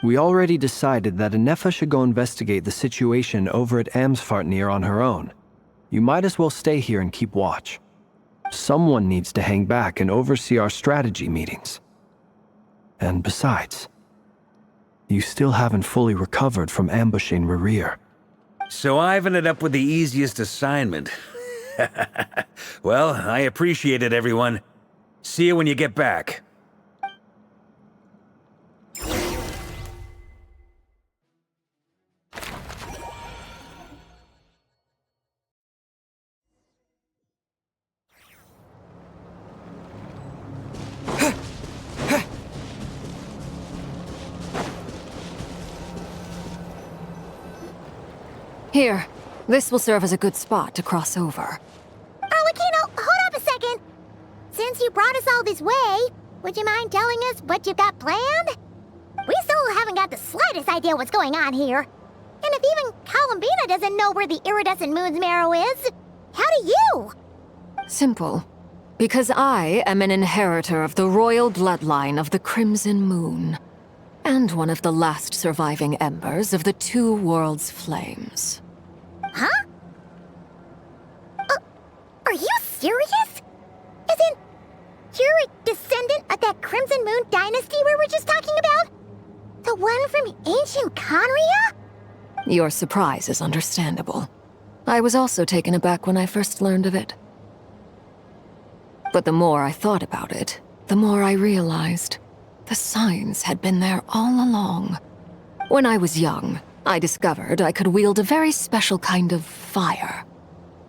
We already decided that Anefa should go investigate the situation over at Amsvartnir on her own. You might as well stay here and keep watch. Someone needs to hang back and oversee our strategy meetings. And besides, you still haven't fully recovered from ambushing Rerir.
So I've ended up with the easiest assignment. Well, I appreciate it, everyone. See you when you get back.
Here, this will serve as a good spot to cross over.
Arlecchino, hold up a second. Since you brought us all this way, would you mind telling us what you've got planned? We still haven't got the slightest idea what's going on here. And if even Columbina doesn't know where the iridescent moon's marrow is, how do you?
Simple. Because I am an inheritor of the royal bloodline of the Crimson Moon, and one of the last surviving embers of the Two Worlds' flames.
Huh? Are you serious? Isn't you're a descendant of that Crimson Moon dynasty we were just talking about? The one from ancient Conria?
Your surprise is understandable. I was also taken aback when I first learned of it. But the more I thought about it, the more I realized the signs had been there all along. When I was young, I discovered I could wield a very special kind of fire.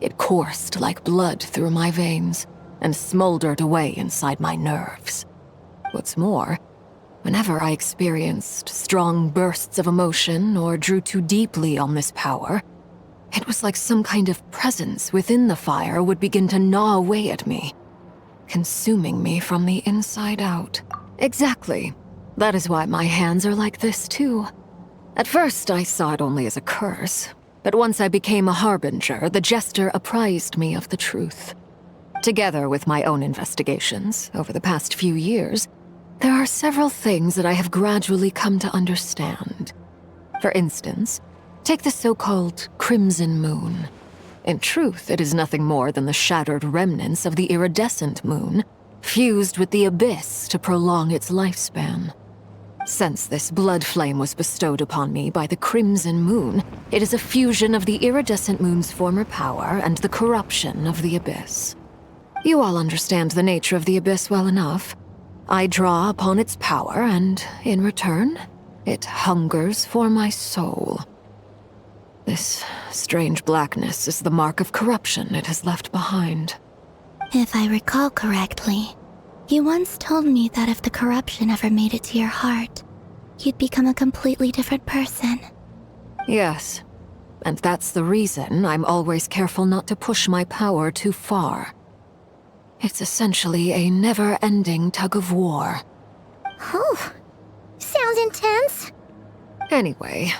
It coursed like blood through my veins and smoldered away inside my nerves. What's more, whenever I experienced strong bursts of emotion or drew too deeply on this power, it was like some kind of presence within the fire would begin to gnaw away at me, consuming me from the inside out. Exactly. That is why my hands are like this, too. At first, I saw it only as a curse, but once I became a harbinger, the jester apprised me of the truth. Together with my own investigations over the past few years, there are several things that I have gradually come to understand. For instance, take the so-called Crimson Moon. In truth, it is nothing more than the shattered remnants of the iridescent moon, fused with the abyss to prolong its lifespan. Since this blood flame was bestowed upon me by the Crimson Moon, it is a fusion of the iridescent moon's former power and the corruption of the abyss. You all understand the nature of the abyss well enough. I draw upon its power, and in return, it hungers for my soul. This strange blackness is the mark of corruption it has left behind.
If I recall correctly, you once told me that if the corruption ever made it to your heart, you'd become a completely different person.
Yes, and that's the reason I'm always careful not to push my power too far. It's essentially a never-ending tug-of-war.
Oh, sounds intense.
Anyway,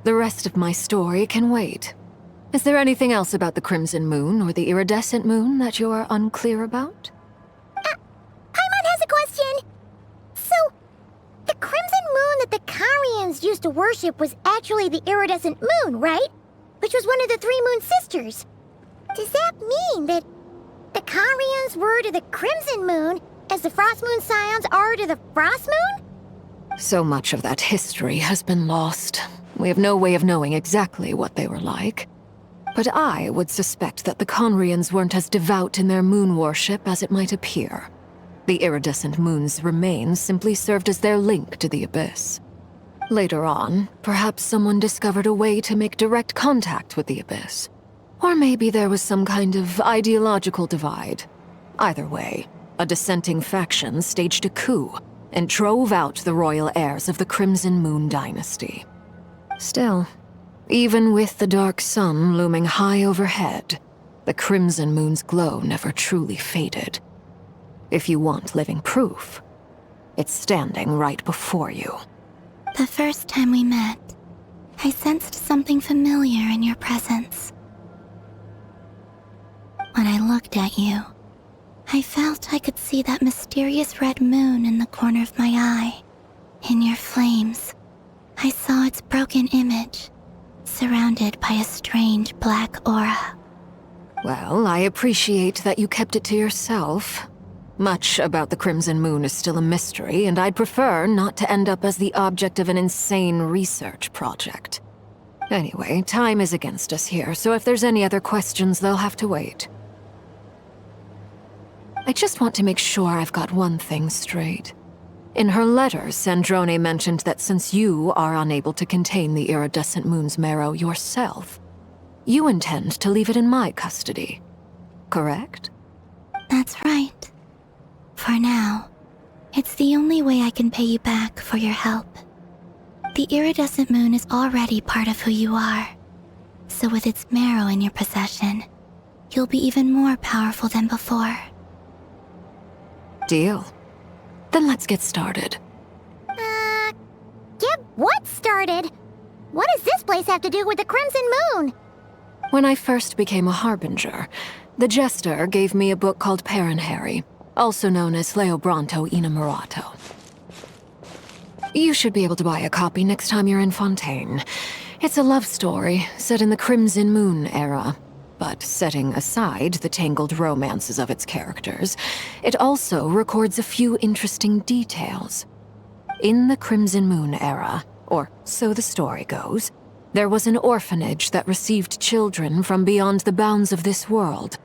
the rest of my story can wait. Is there anything else about the Crimson Moon or the iridescent moon that you're unclear about?
Paimon has a question. So, the Crimson Moon that the Carians used to worship was actually the iridescent moon, right? Which was one of the three moon sisters. Does that mean that the Carians were to the Crimson Moon as the Frost Moon Scions are to the Frost Moon?
So much of that history has been lost. We have no way of knowing exactly what they were like. But I would suspect that the Conrians weren't as devout in their moon worship as it might appear. The iridescent moon's remains simply served as their link to the abyss. Later on, perhaps someone discovered a way to make direct contact with the abyss. Or maybe there was some kind of ideological divide. Either way, a dissenting faction staged a coup and drove out the royal heirs of the Crimson Moon dynasty. Still, even with the dark sun looming high overhead, the Crimson Moon's glow never truly faded. If you want living proof, it's standing right before you.
The first time we met, I sensed something familiar in your presence. When I looked at you, I felt I could see that mysterious red moon in the corner of my eye. In your flames, I saw its broken image, surrounded by a strange black aura.
Well, I appreciate that you kept it to yourself. Much about the Crimson Moon is still a mystery, and I'd prefer not to end up as the object of an insane research project. Anyway, time is against us here, so if there's any other questions, they'll have to wait. I just want to make sure I've got one thing straight. In her letter, Sandrone mentioned that since you are unable to contain the iridescent moon's marrow yourself, you intend to leave it in my custody. Correct?
That's right. For now, it's the only way I can pay you back for your help. The iridescent moon is already part of who you are, so with its marrow in your possession, you'll be even more powerful than before.
Deal. Then let's get started.
Get what started? What does this place have to do with the Crimson Moon?
When I first became a harbinger, The Jester gave me a book called Paranhari, also known as Leobranto Inamorato. You should be able to buy a copy next time you're in Fontaine. It's a love story set in the Crimson Moon era. But setting aside the tangled romances of its characters, it also records a few interesting details. In the Crimson Moon era, or so the story goes, there was an orphanage that received children from beyond the bounds of this world,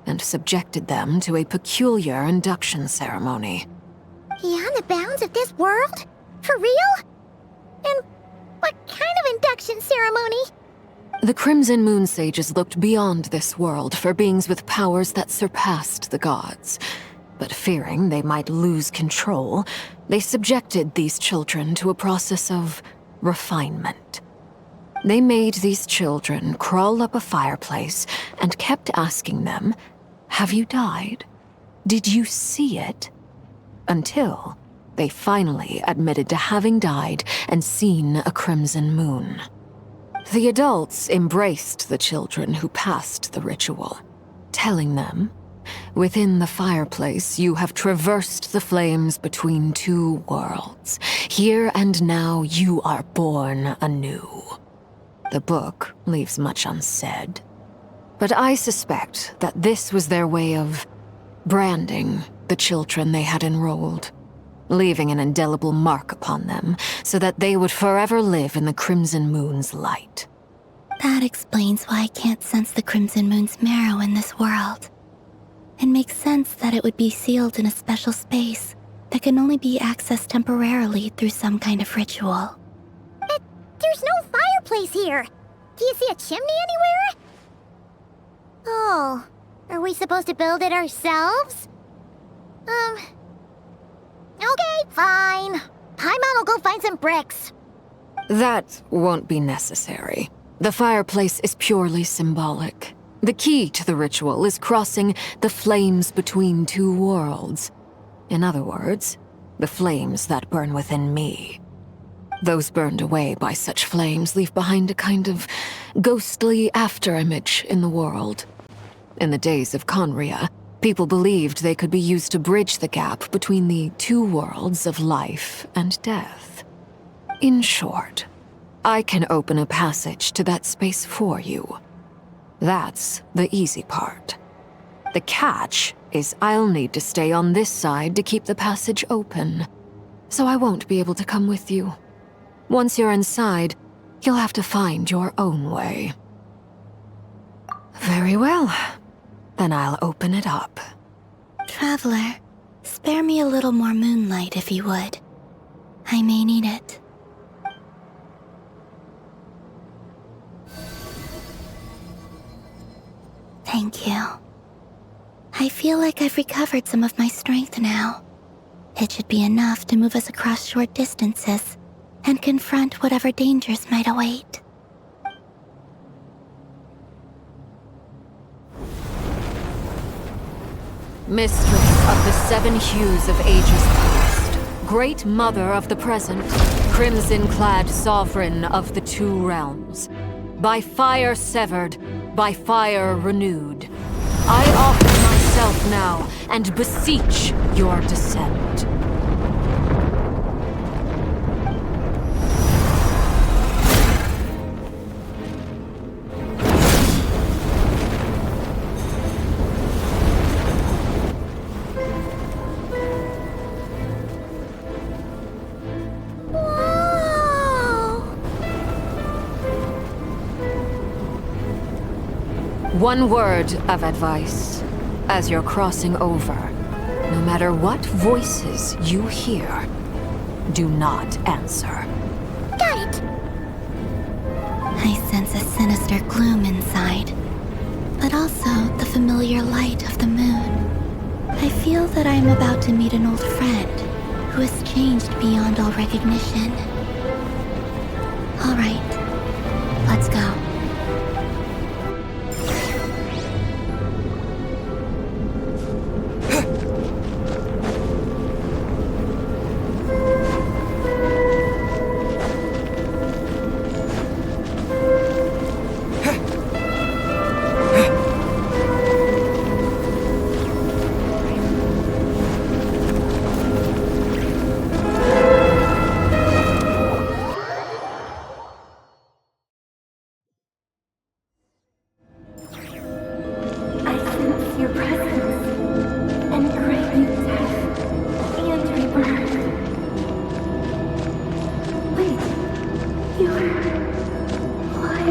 and subjected them to a peculiar induction ceremony.
Beyond the bounds of this world? For real? And what kind of induction ceremony?
The Crimson Moon Sages looked beyond this world for beings with powers that surpassed the gods. But fearing they might lose control, they subjected these children to a process of refinement. They made these children crawl up a fireplace and kept asking them, "Have you died? Did you see it?" Until they finally admitted to having died and seen a crimson moon. The adults embraced the children who passed the ritual, telling them, "Within the fireplace, you have traversed the flames between two worlds. Here and now, you are born anew." The book leaves much unsaid, but I suspect that this was their way of branding the children they had enrolled, leaving an indelible mark upon them so that they would forever live in the Crimson Moon's light.
That explains why I can't sense the Crimson Moon's marrow in this world. It makes sense that it would be sealed in a special space that can only be accessed temporarily through some kind of ritual.
But there's no fireplace here. Do you see a chimney anywhere? Oh, are we supposed to build it ourselves? Okay, fine. Paimon will go find some bricks.
That won't be necessary. The fireplace is purely symbolic. The key to the ritual is crossing the flames between two worlds. In other words, the flames that burn within me. Those burned away by such flames leave behind a kind of ghostly afterimage in the world. In the days of Conria, people believed they could be used to bridge the gap between the two worlds of life and death. In short, I can open a passage to that space for you. That's the easy part. The catch is I'll need to stay on this side to keep the passage open, so I won't be able to come with you. Once you're inside, you'll have to find your own way. Very well. Then I'll open it up.
Traveler, spare me a little more moonlight if you would. I may need it. Thank you. I feel like I've recovered some of my strength now. It should be enough to move us across short distances and confront whatever dangers might await.
Mistress of the seven hues of ages past, great mother of the present, crimson-clad sovereign of the two realms, by fire severed, by fire renewed, I offer myself now and beseech your descent. One word of advice. As you're crossing over, no matter what voices you hear, do not answer.
Got it!
I sense a sinister gloom inside, but also the familiar light of the moon. I feel that I am about to meet an old friend who has changed beyond all recognition. All right, let's go.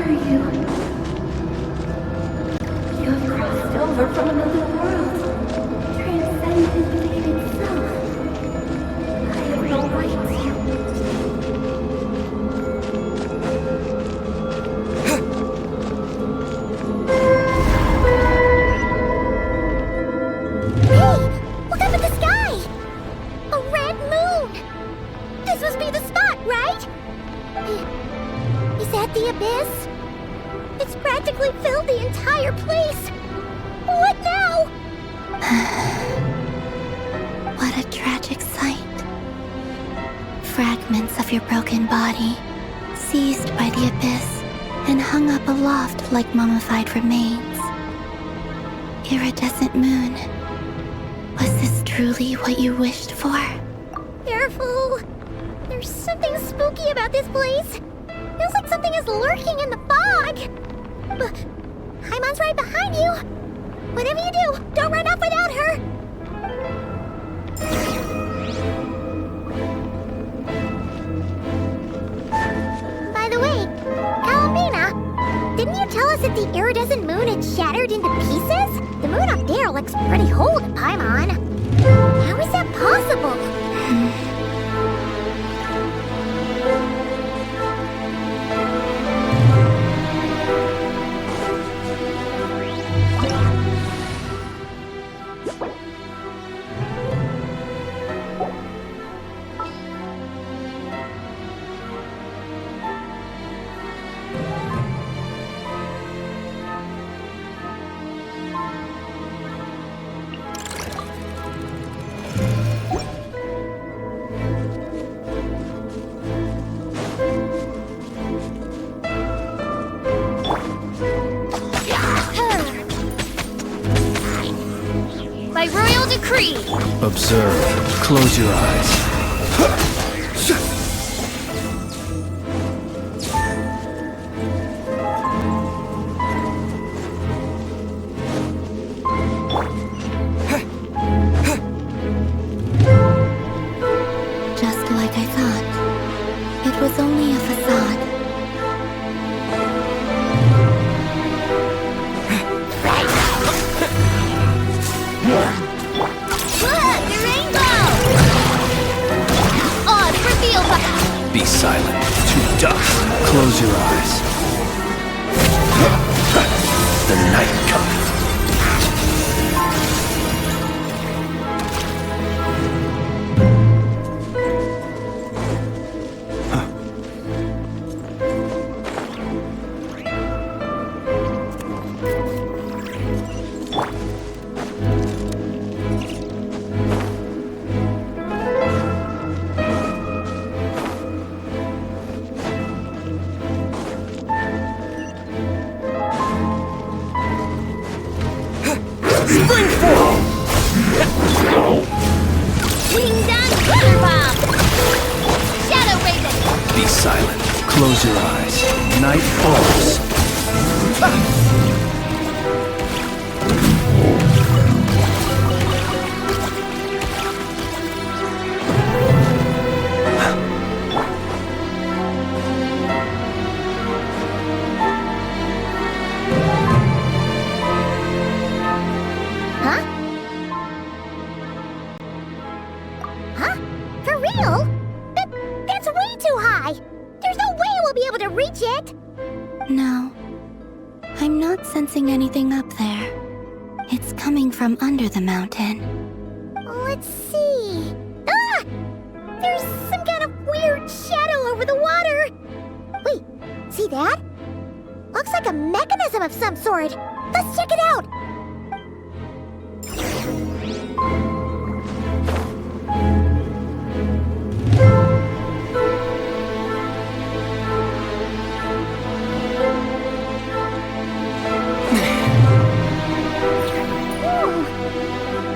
are you? You have crossed over from another world, transcended fate itself. I have no right to.
Hey! Look up at the sky! A red moon! This must be the spot, right? Is that the abyss? It's practically filled the entire place! What now?
What a tragic sight. Fragments of your broken body, seized by the abyss, and hung up aloft like mummified remains. Iridescent moon, was this truly what you wished for?
Careful! There's something spooky about this place. Feels like something is lurking in the fog. But Haimon's right behind you. Whatever you do, don't run off without her. By the way, Kalamina, didn't you tell us that the iridescent moon had shattered into pieces? The moon up there looks pretty whole to Paimon. How is that possible?
By royal decree!
Observe. Close your eyes.
Just like I thought. It was only a facade.
Look, the rainbow! Odd reveal by...
Be silent. Too tough. Close your eyes. The night cometh. Be silent. Close your eyes. Night falls.
Huh? Huh? For real? That's way too high! There's no way we'll be able to reach it!
No. I'm not sensing anything up there. It's coming from under the mountain.
Let's see... Ah! There's some kind of weird shadow over the water! Wait, see that? Looks like a mechanism of some sort! Let's check it out!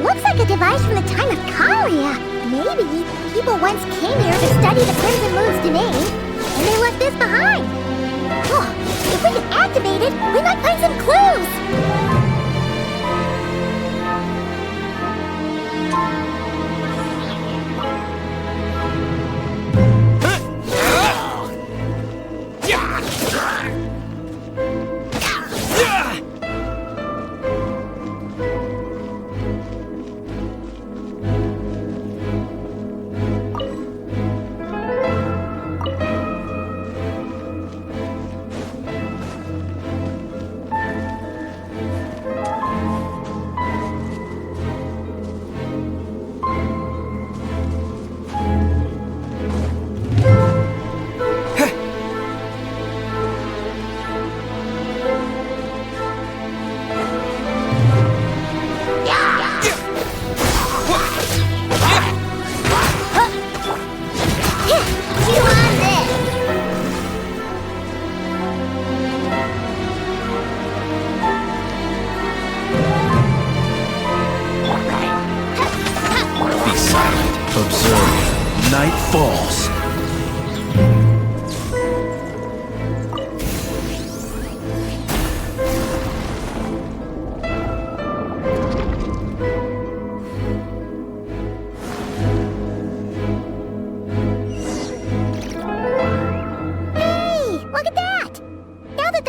Looks like a device from the time of Kalia. Maybe people once came here to study the Crimson Moon's domain, and they left this behind. Oh, if we can activate it, we might find some clues.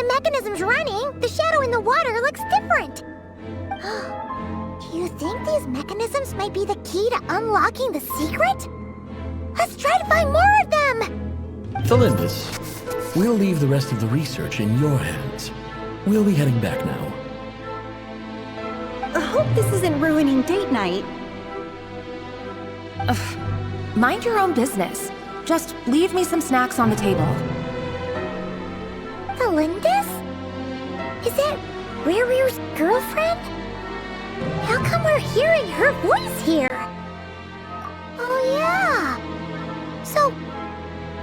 the mechanism's running, the shadow in the water looks different. Do you think these mechanisms might be the key to unlocking the secret? Let's try to find more of them!
Thalindis, we'll leave the rest of the research in your hands. We'll be heading back now.
I hope this isn't ruining date night.
Ugh. Mind your own business. Just leave me some snacks on the table.
Thalindis? Is that Rear's girlfriend? How come we're hearing her voice here? Oh yeah! So,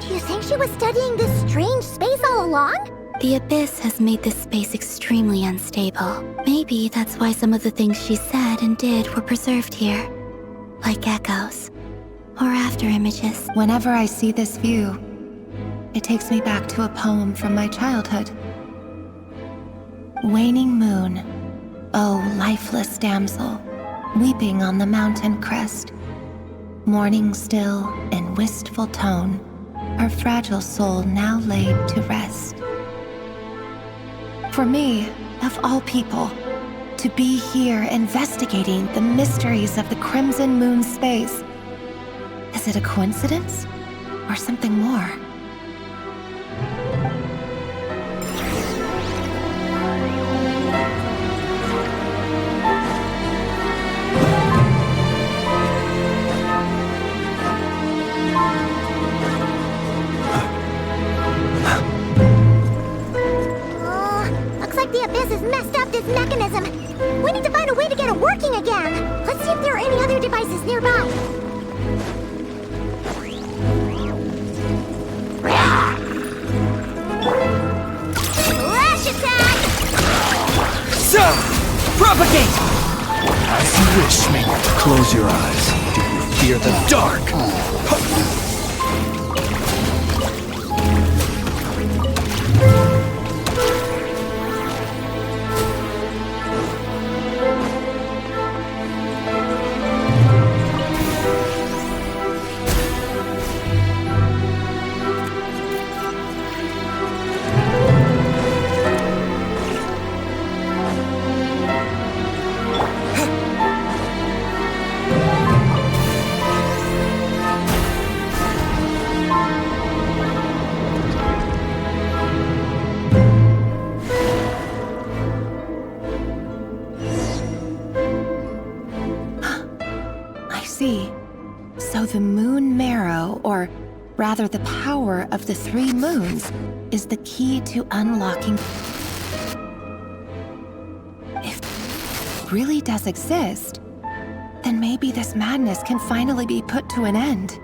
do you think she was studying this strange space all along?
The Abyss has made this space extremely unstable. Maybe that's why some of the things she said and did were preserved here. Like echoes. Or after images.
Whenever I see this view, it takes me back to a poem from my childhood. Waning moon, oh lifeless damsel, weeping on the mountain crest. Mourning still in wistful tone, her fragile soul now laid to rest. For me, of all people, to be here investigating the mysteries of the Crimson Moon space, is it a coincidence or something more?
Looks like the Abyss has messed up this mechanism. We need to find a way to get it working again. Let's see if there are any other devices nearby. Flash attack!
So, propagate!
As you wish, Ming.
Close your eyes.
Do you fear the dark?
So the moon marrow, or rather the power of the 3 moons, is the key to unlocking... If it really does exist, then maybe this madness can finally be put to an end.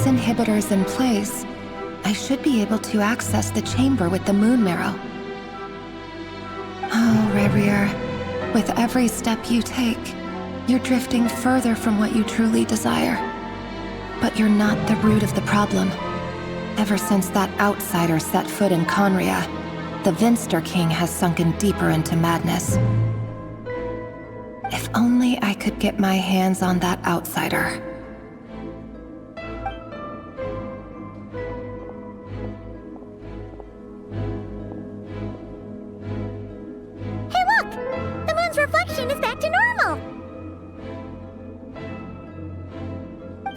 Inhibitors in place, I should be able to access the chamber with the moon marrow. Oh, Rerir, with every step you take, you're drifting further from what you truly desire. But you're not the root of the problem. Ever since that outsider set foot in Conria, the Vinster King has sunken deeper into madness. If only I could get my hands on that outsider.
reflection is back to normal.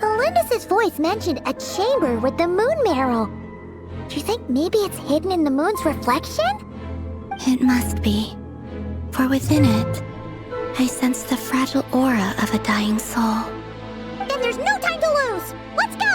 Olympus's voice mentioned a chamber with the moon marrow. Do you think maybe it's hidden in the moon's reflection?
It must be. For within it, I sense the fragile aura of a dying soul.
Then there's no time to lose! Let's go!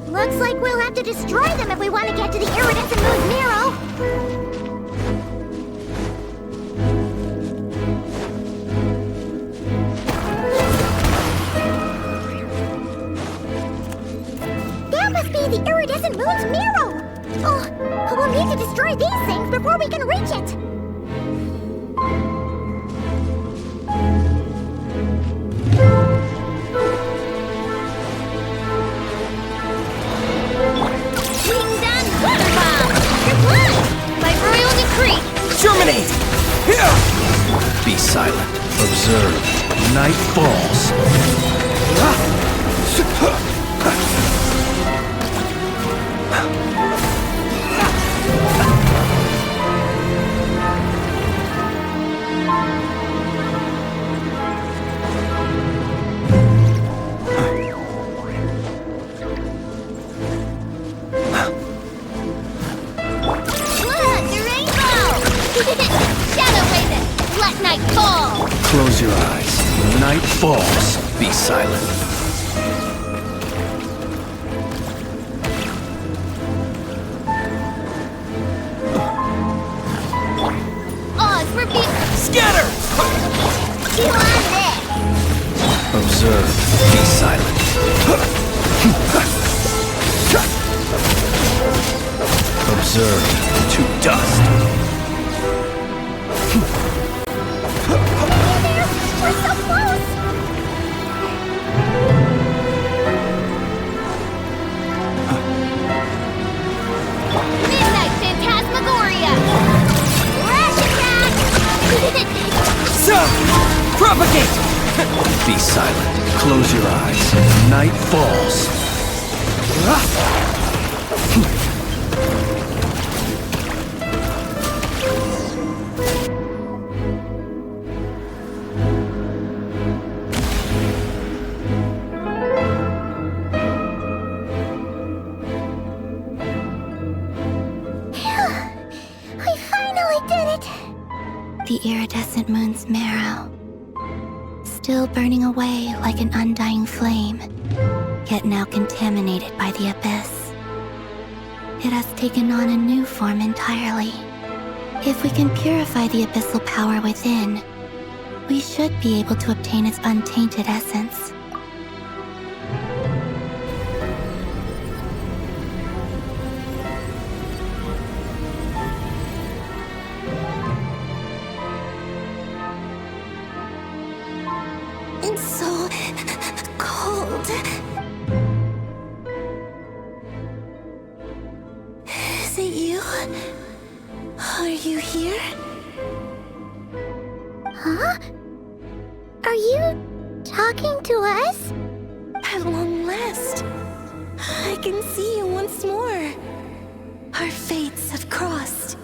Looks like we'll have to destroy them if we want to get to the iridescent moon's marrow. That must be the iridescent moon's marrow. Oh, we'll need to destroy these things before we can reach it.
Terminate! Be silent. Observe. Night falls. Close your eyes. Night falls. Be silent.
Oz, we're being...
Scatter!
You on this?
Observe. Be silent. Observe. To dust.
We're so close! Midnight Phantasmagoria! Lash attack!
Propagate! Be silent. Close your eyes. Night falls.
The iridescent moon's marrow, still burning away like an undying flame, yet now contaminated by the abyss. It has taken on a new form entirely. If we can purify the abyssal power within, we should be able to obtain its untainted essence. It's so cold. Is it you? Are you here?
Huh? Are you talking to us?
At long last, I can see you once more. Our fates have crossed,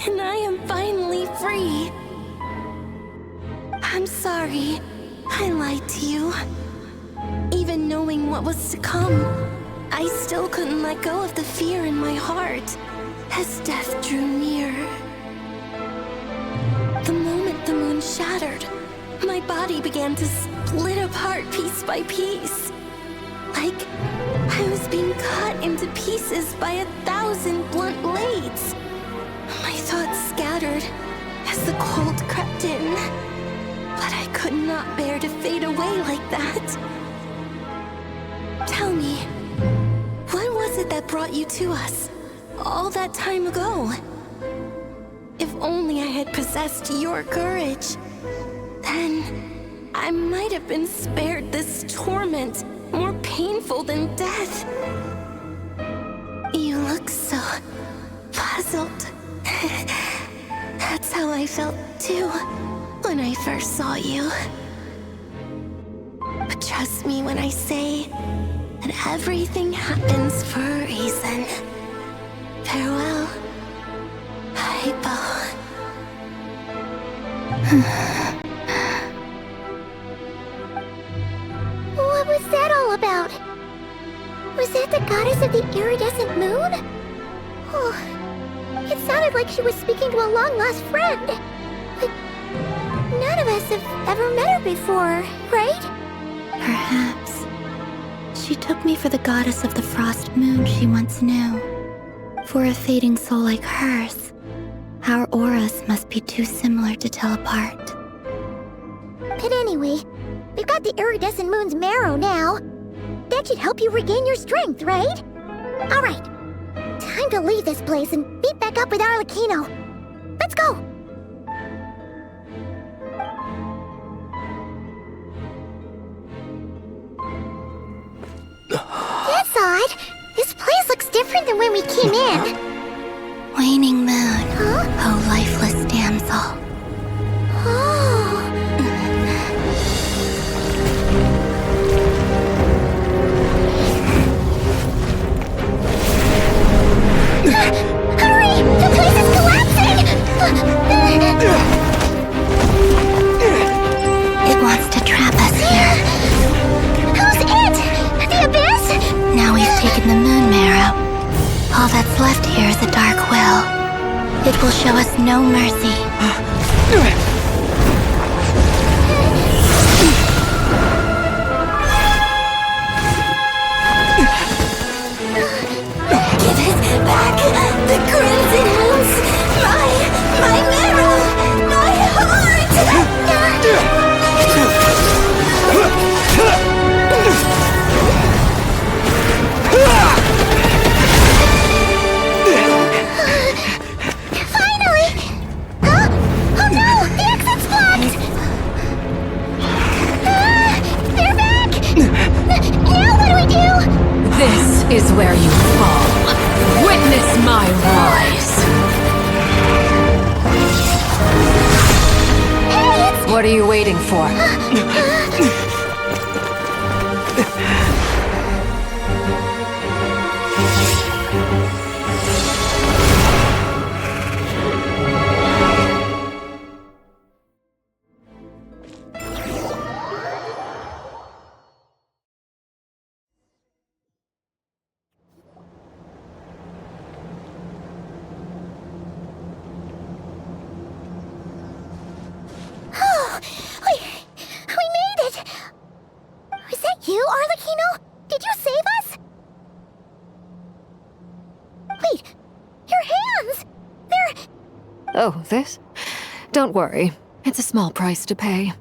and I am finally free. I'm sorry. I lied to you. Even knowing what was to come, I still couldn't let go of the fear in my heart as death drew near. The moment the moon shattered, my body began to split apart piece by piece. Like I was being cut into pieces by 1,000 blunt blades. My thoughts scattered as the cold crept in. But I could not bear to fade away like that. Tell me, what was it that brought you to us all that time ago? If only I had possessed your courage, then I might have been spared this torment, more painful than death. You look so puzzled. That's how I felt too when I first saw you. But trust me when I say that everything happens for a reason. Farewell, Hypo.
What was that all about? Was that the goddess of the iridescent moon? Oh, it sounded like she was speaking to a long-lost friend. But none of us have ever met her before, right?
Perhaps. She took me for the goddess of the frost moon she once knew. For a fading soul like hers, our auras must be too similar to tell apart.
But anyway, we've got the iridescent moon's marrow now. That should help you regain your strength, right? Alright, time to leave this place and meet back up with Arlecchino. Let's go! That's odd. This place looks different than when we came in.
Waning moon,
Huh?
oh lifeless damsel.
Oh. Hurry! The place is collapsing!
It wants to trap us here.
Who's it? The Abyss?
Now we've taken the moon marrow. All that's left here is a dark will. It will show us no mercy. Give it back! The crimson moons! My marrow! My heart!
Finally! Huh? Oh no! The exit's blocked! They're back! Now what do we do?
This is where you fall. Witness my rise.
Hey, it's...
What are you waiting for?
Oh, we made it! Was that you, Arlecchino? Did you save us? Wait, your hands! They're...
Oh, this? Don't worry. It's a small price to pay.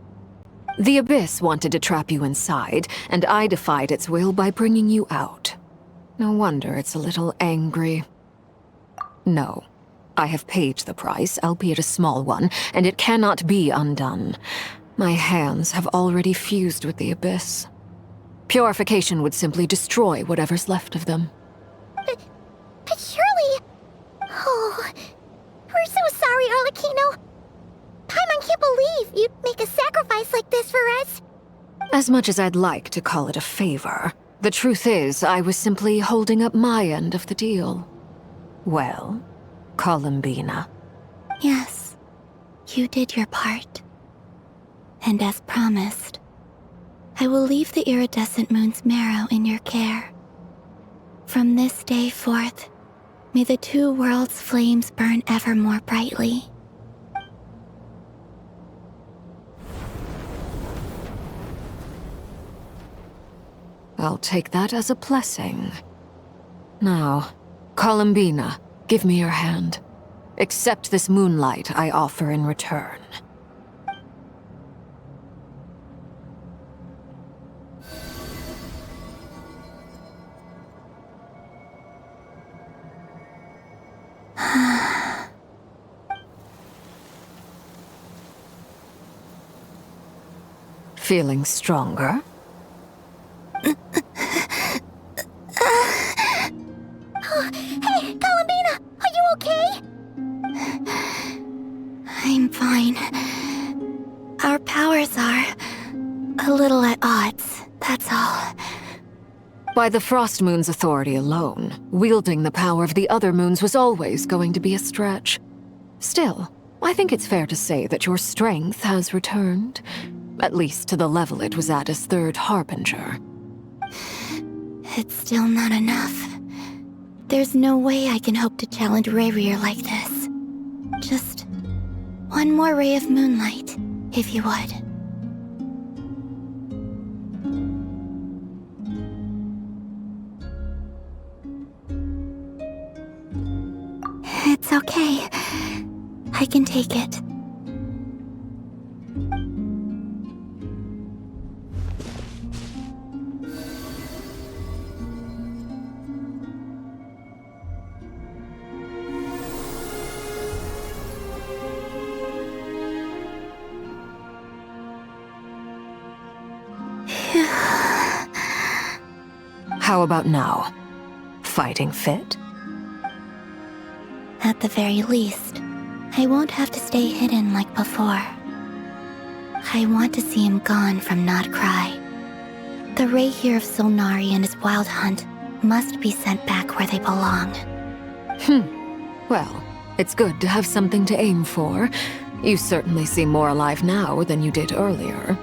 The Abyss wanted to trap you inside, and I defied its will by bringing you out. No wonder it's a little angry. No. I have paid the price, albeit a small one, and it cannot be undone. My hands have already fused with the Abyss. Purification would simply destroy whatever's left of them.
But surely... Oh, we're so sorry, Arlecchino. Paimon can't believe you'd make a sacrifice like this for us.
As much as I'd like to call it a favor, the truth is I was simply holding up my end of the deal. Well, Columbina.
Yes, you did your part. And as promised, I will leave the iridescent moon's marrow in your care. From this day forth, may the two worlds' flames burn ever more brightly.
I'll take that as a blessing. Now, Columbina, give me your hand. Accept this moonlight I offer in return. Feeling stronger?
Hey, Columbina, are you okay?
I'm fine. Our powers are a little at odds, that's all.
By the Frost Moon's authority alone, wielding the power of the other moons was always going to be a stretch. Still, I think it's fair to say that your strength has returned, at least to the level it was at as Third Harbinger.
It's still not enough. There's no way I can hope to challenge Rayrier like this. Just one more ray of moonlight, if you would. It's okay. I can take it.
How about now? Fighting fit?
At the very least, I won't have to stay hidden like before. I want to see him gone from Nodcry. The Rayheer of Solnari and his wild hunt must be sent back where they belong.
Well, it's good to have something to aim for. You certainly seem more alive now than you did earlier.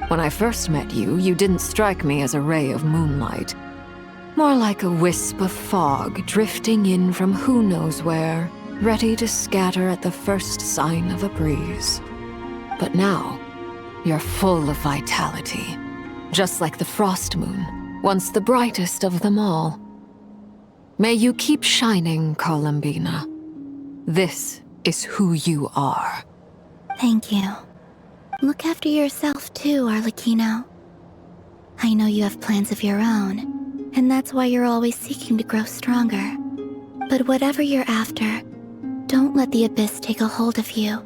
When I first met you, you didn't strike me as a ray of moonlight. More like a wisp of fog drifting in from who knows where, ready to scatter at the first sign of a breeze. But now, you're full of vitality, just like the Frost Moon, once the brightest of them all. May you keep shining, Columbina. This is who you are.
Thank you. Look after yourself too, Arlecchino. I know you have plans of your own, and that's why you're always seeking to grow stronger. But whatever you're after, don't let the Abyss take a hold of you.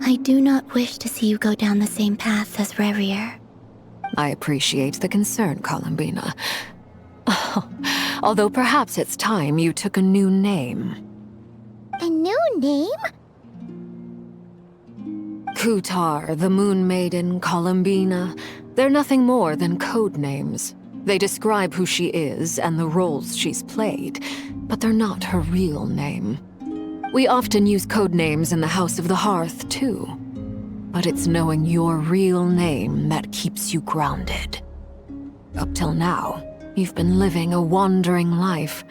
I do not wish to see you go down the same path as Rayrier.
I appreciate the concern, Columbina. Although perhaps it's time you took a new name.
A new name?
Kutar, the Moon Maiden, Columbina, they're nothing more than code names. They describe who she is and the roles she's played, but they're not her real name. We often use code names in the House of the Hearth, too. But it's knowing your real name that keeps you grounded. Up till now, you've been living a wandering life,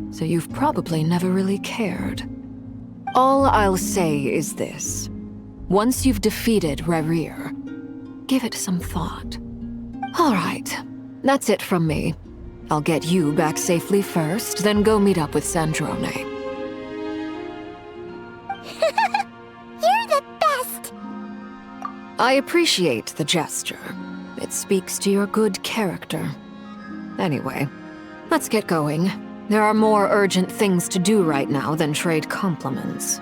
so you've probably never really cared. All I'll say is this. Once you've defeated Rayrier, give it some thought. All right, that's it from me. I'll get you back safely first, then go meet up with Sandrone.
You're the best!
I appreciate the gesture. It speaks to your good character. Anyway, let's get going. There are more urgent things to do right now than trade compliments.